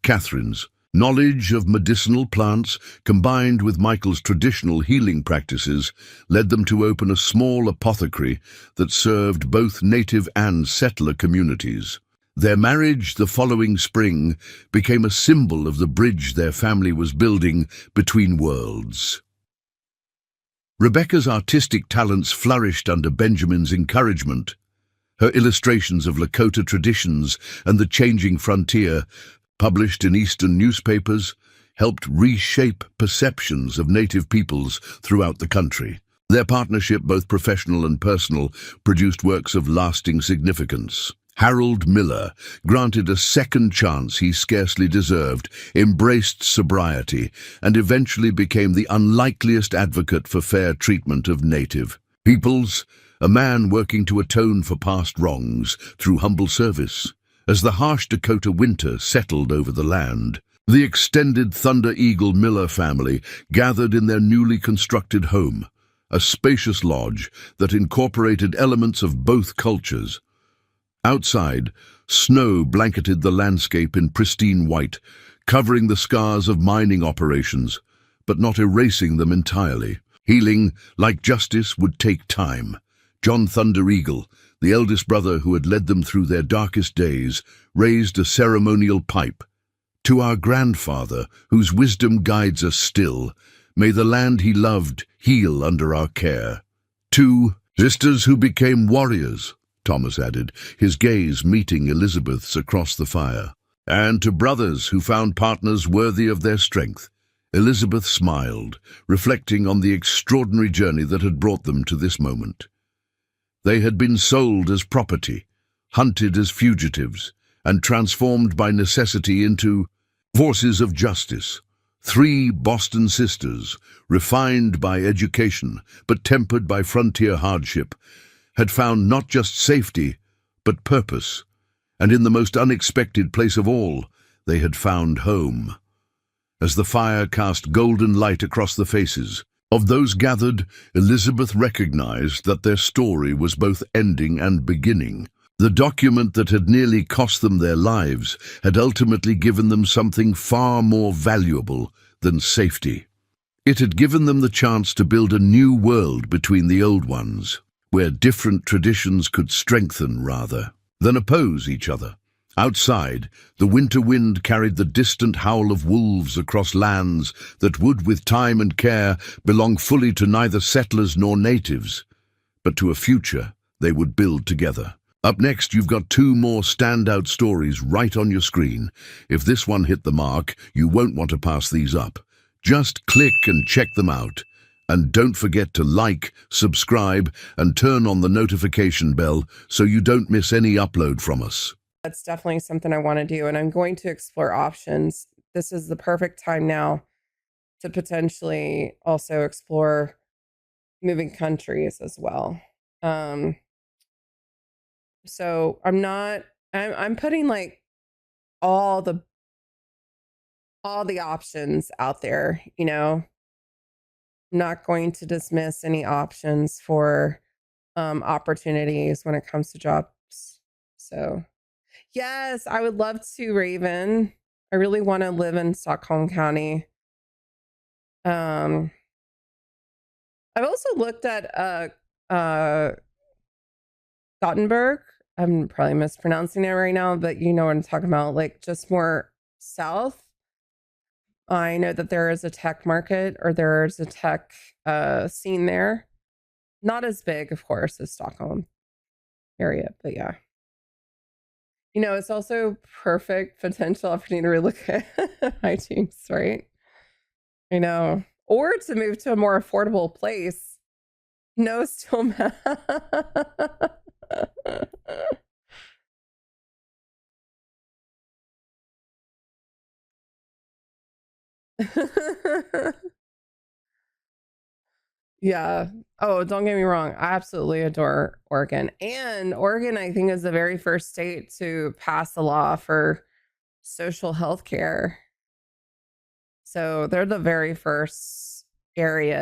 Catherine's knowledge of medicinal plants, combined with Michael's traditional healing practices, led them to open a small apothecary that served both native and settler communities. Their marriage the following spring became a symbol of the bridge their family was building between worlds. Rebecca's artistic talents flourished under Benjamin's encouragement. Her illustrations of Lakota traditions and the changing frontier, published in Eastern newspapers, helped reshape perceptions of Native peoples throughout the country. Their partnership, both professional and personal, produced works of lasting significance. Harold Miller, granted a second chance he scarcely deserved, embraced sobriety, and eventually became the unlikeliest advocate for fair treatment of Native peoples, a man working to atone for past wrongs through humble service. As the harsh Dakota winter settled over the land, the extended Thunder Eagle Miller family gathered in their newly constructed home, a spacious lodge that incorporated elements of both cultures. Outside, snow blanketed the landscape in pristine white, covering the scars of mining operations, but not erasing them entirely. Healing, like justice, would take time. John Thunder Eagle, the eldest brother who had led them through their darkest days, raised a ceremonial pipe. To our grandfather, whose wisdom guides us still, may the land he loved heal under our care. 2 sisters who became warriors, Thomas added, his gaze meeting Elizabeth's across the fire. And to brothers who found partners worthy of their strength. Elizabeth smiled, reflecting on the extraordinary journey that had brought them to this moment. They had been sold as property, hunted as fugitives, and transformed by necessity into forces of justice. 3 Boston sisters, refined by education, but tempered by frontier hardship, had found not just safety, but purpose, and in the most unexpected place of all, they had found home. As the fire cast golden light across the faces of those gathered, Elizabeth recognized that their story was both ending and beginning. The document that had nearly cost them their lives had ultimately given them something far more valuable than safety. It had given them the chance to build a new world between the old ones, where different traditions could strengthen rather than oppose each other. Outside, the winter wind carried the distant howl of wolves across lands that would, with time and care, belong fully to neither settlers nor natives, but to a future they would build together. Up next, you've got 2 more standout stories right on your screen. If this one hit the mark, you won't want to pass these up. Just click and check them out. And don't forget to like, subscribe, and turn on the notification bell so you don't miss any upload from us. That's definitely something I want to do, and I'm going to explore options. This is the perfect time now to potentially also explore moving countries as well. So I'm putting like all the options out there, you know. I'm not going to dismiss any options for opportunities when it comes to jobs. So Yes, I would love to, Raven. I really want to live in Stockholm County. Um, I've also looked at Gothenburg. I'm probably mispronouncing it right now, but you know what I'm talking about, like just more south. I know that there is a tech market or there's a tech scene there. Not as big, of course, as Stockholm area, but yeah. You know, it's also perfect potential opportunity to relook at iTunes, right? I know. Or to move to a more affordable place. No, still Yeah. Oh, don't get me wrong. I absolutely adore Oregon. And Oregon, I think, is the very first state to pass a law for social health care. So they're the very first area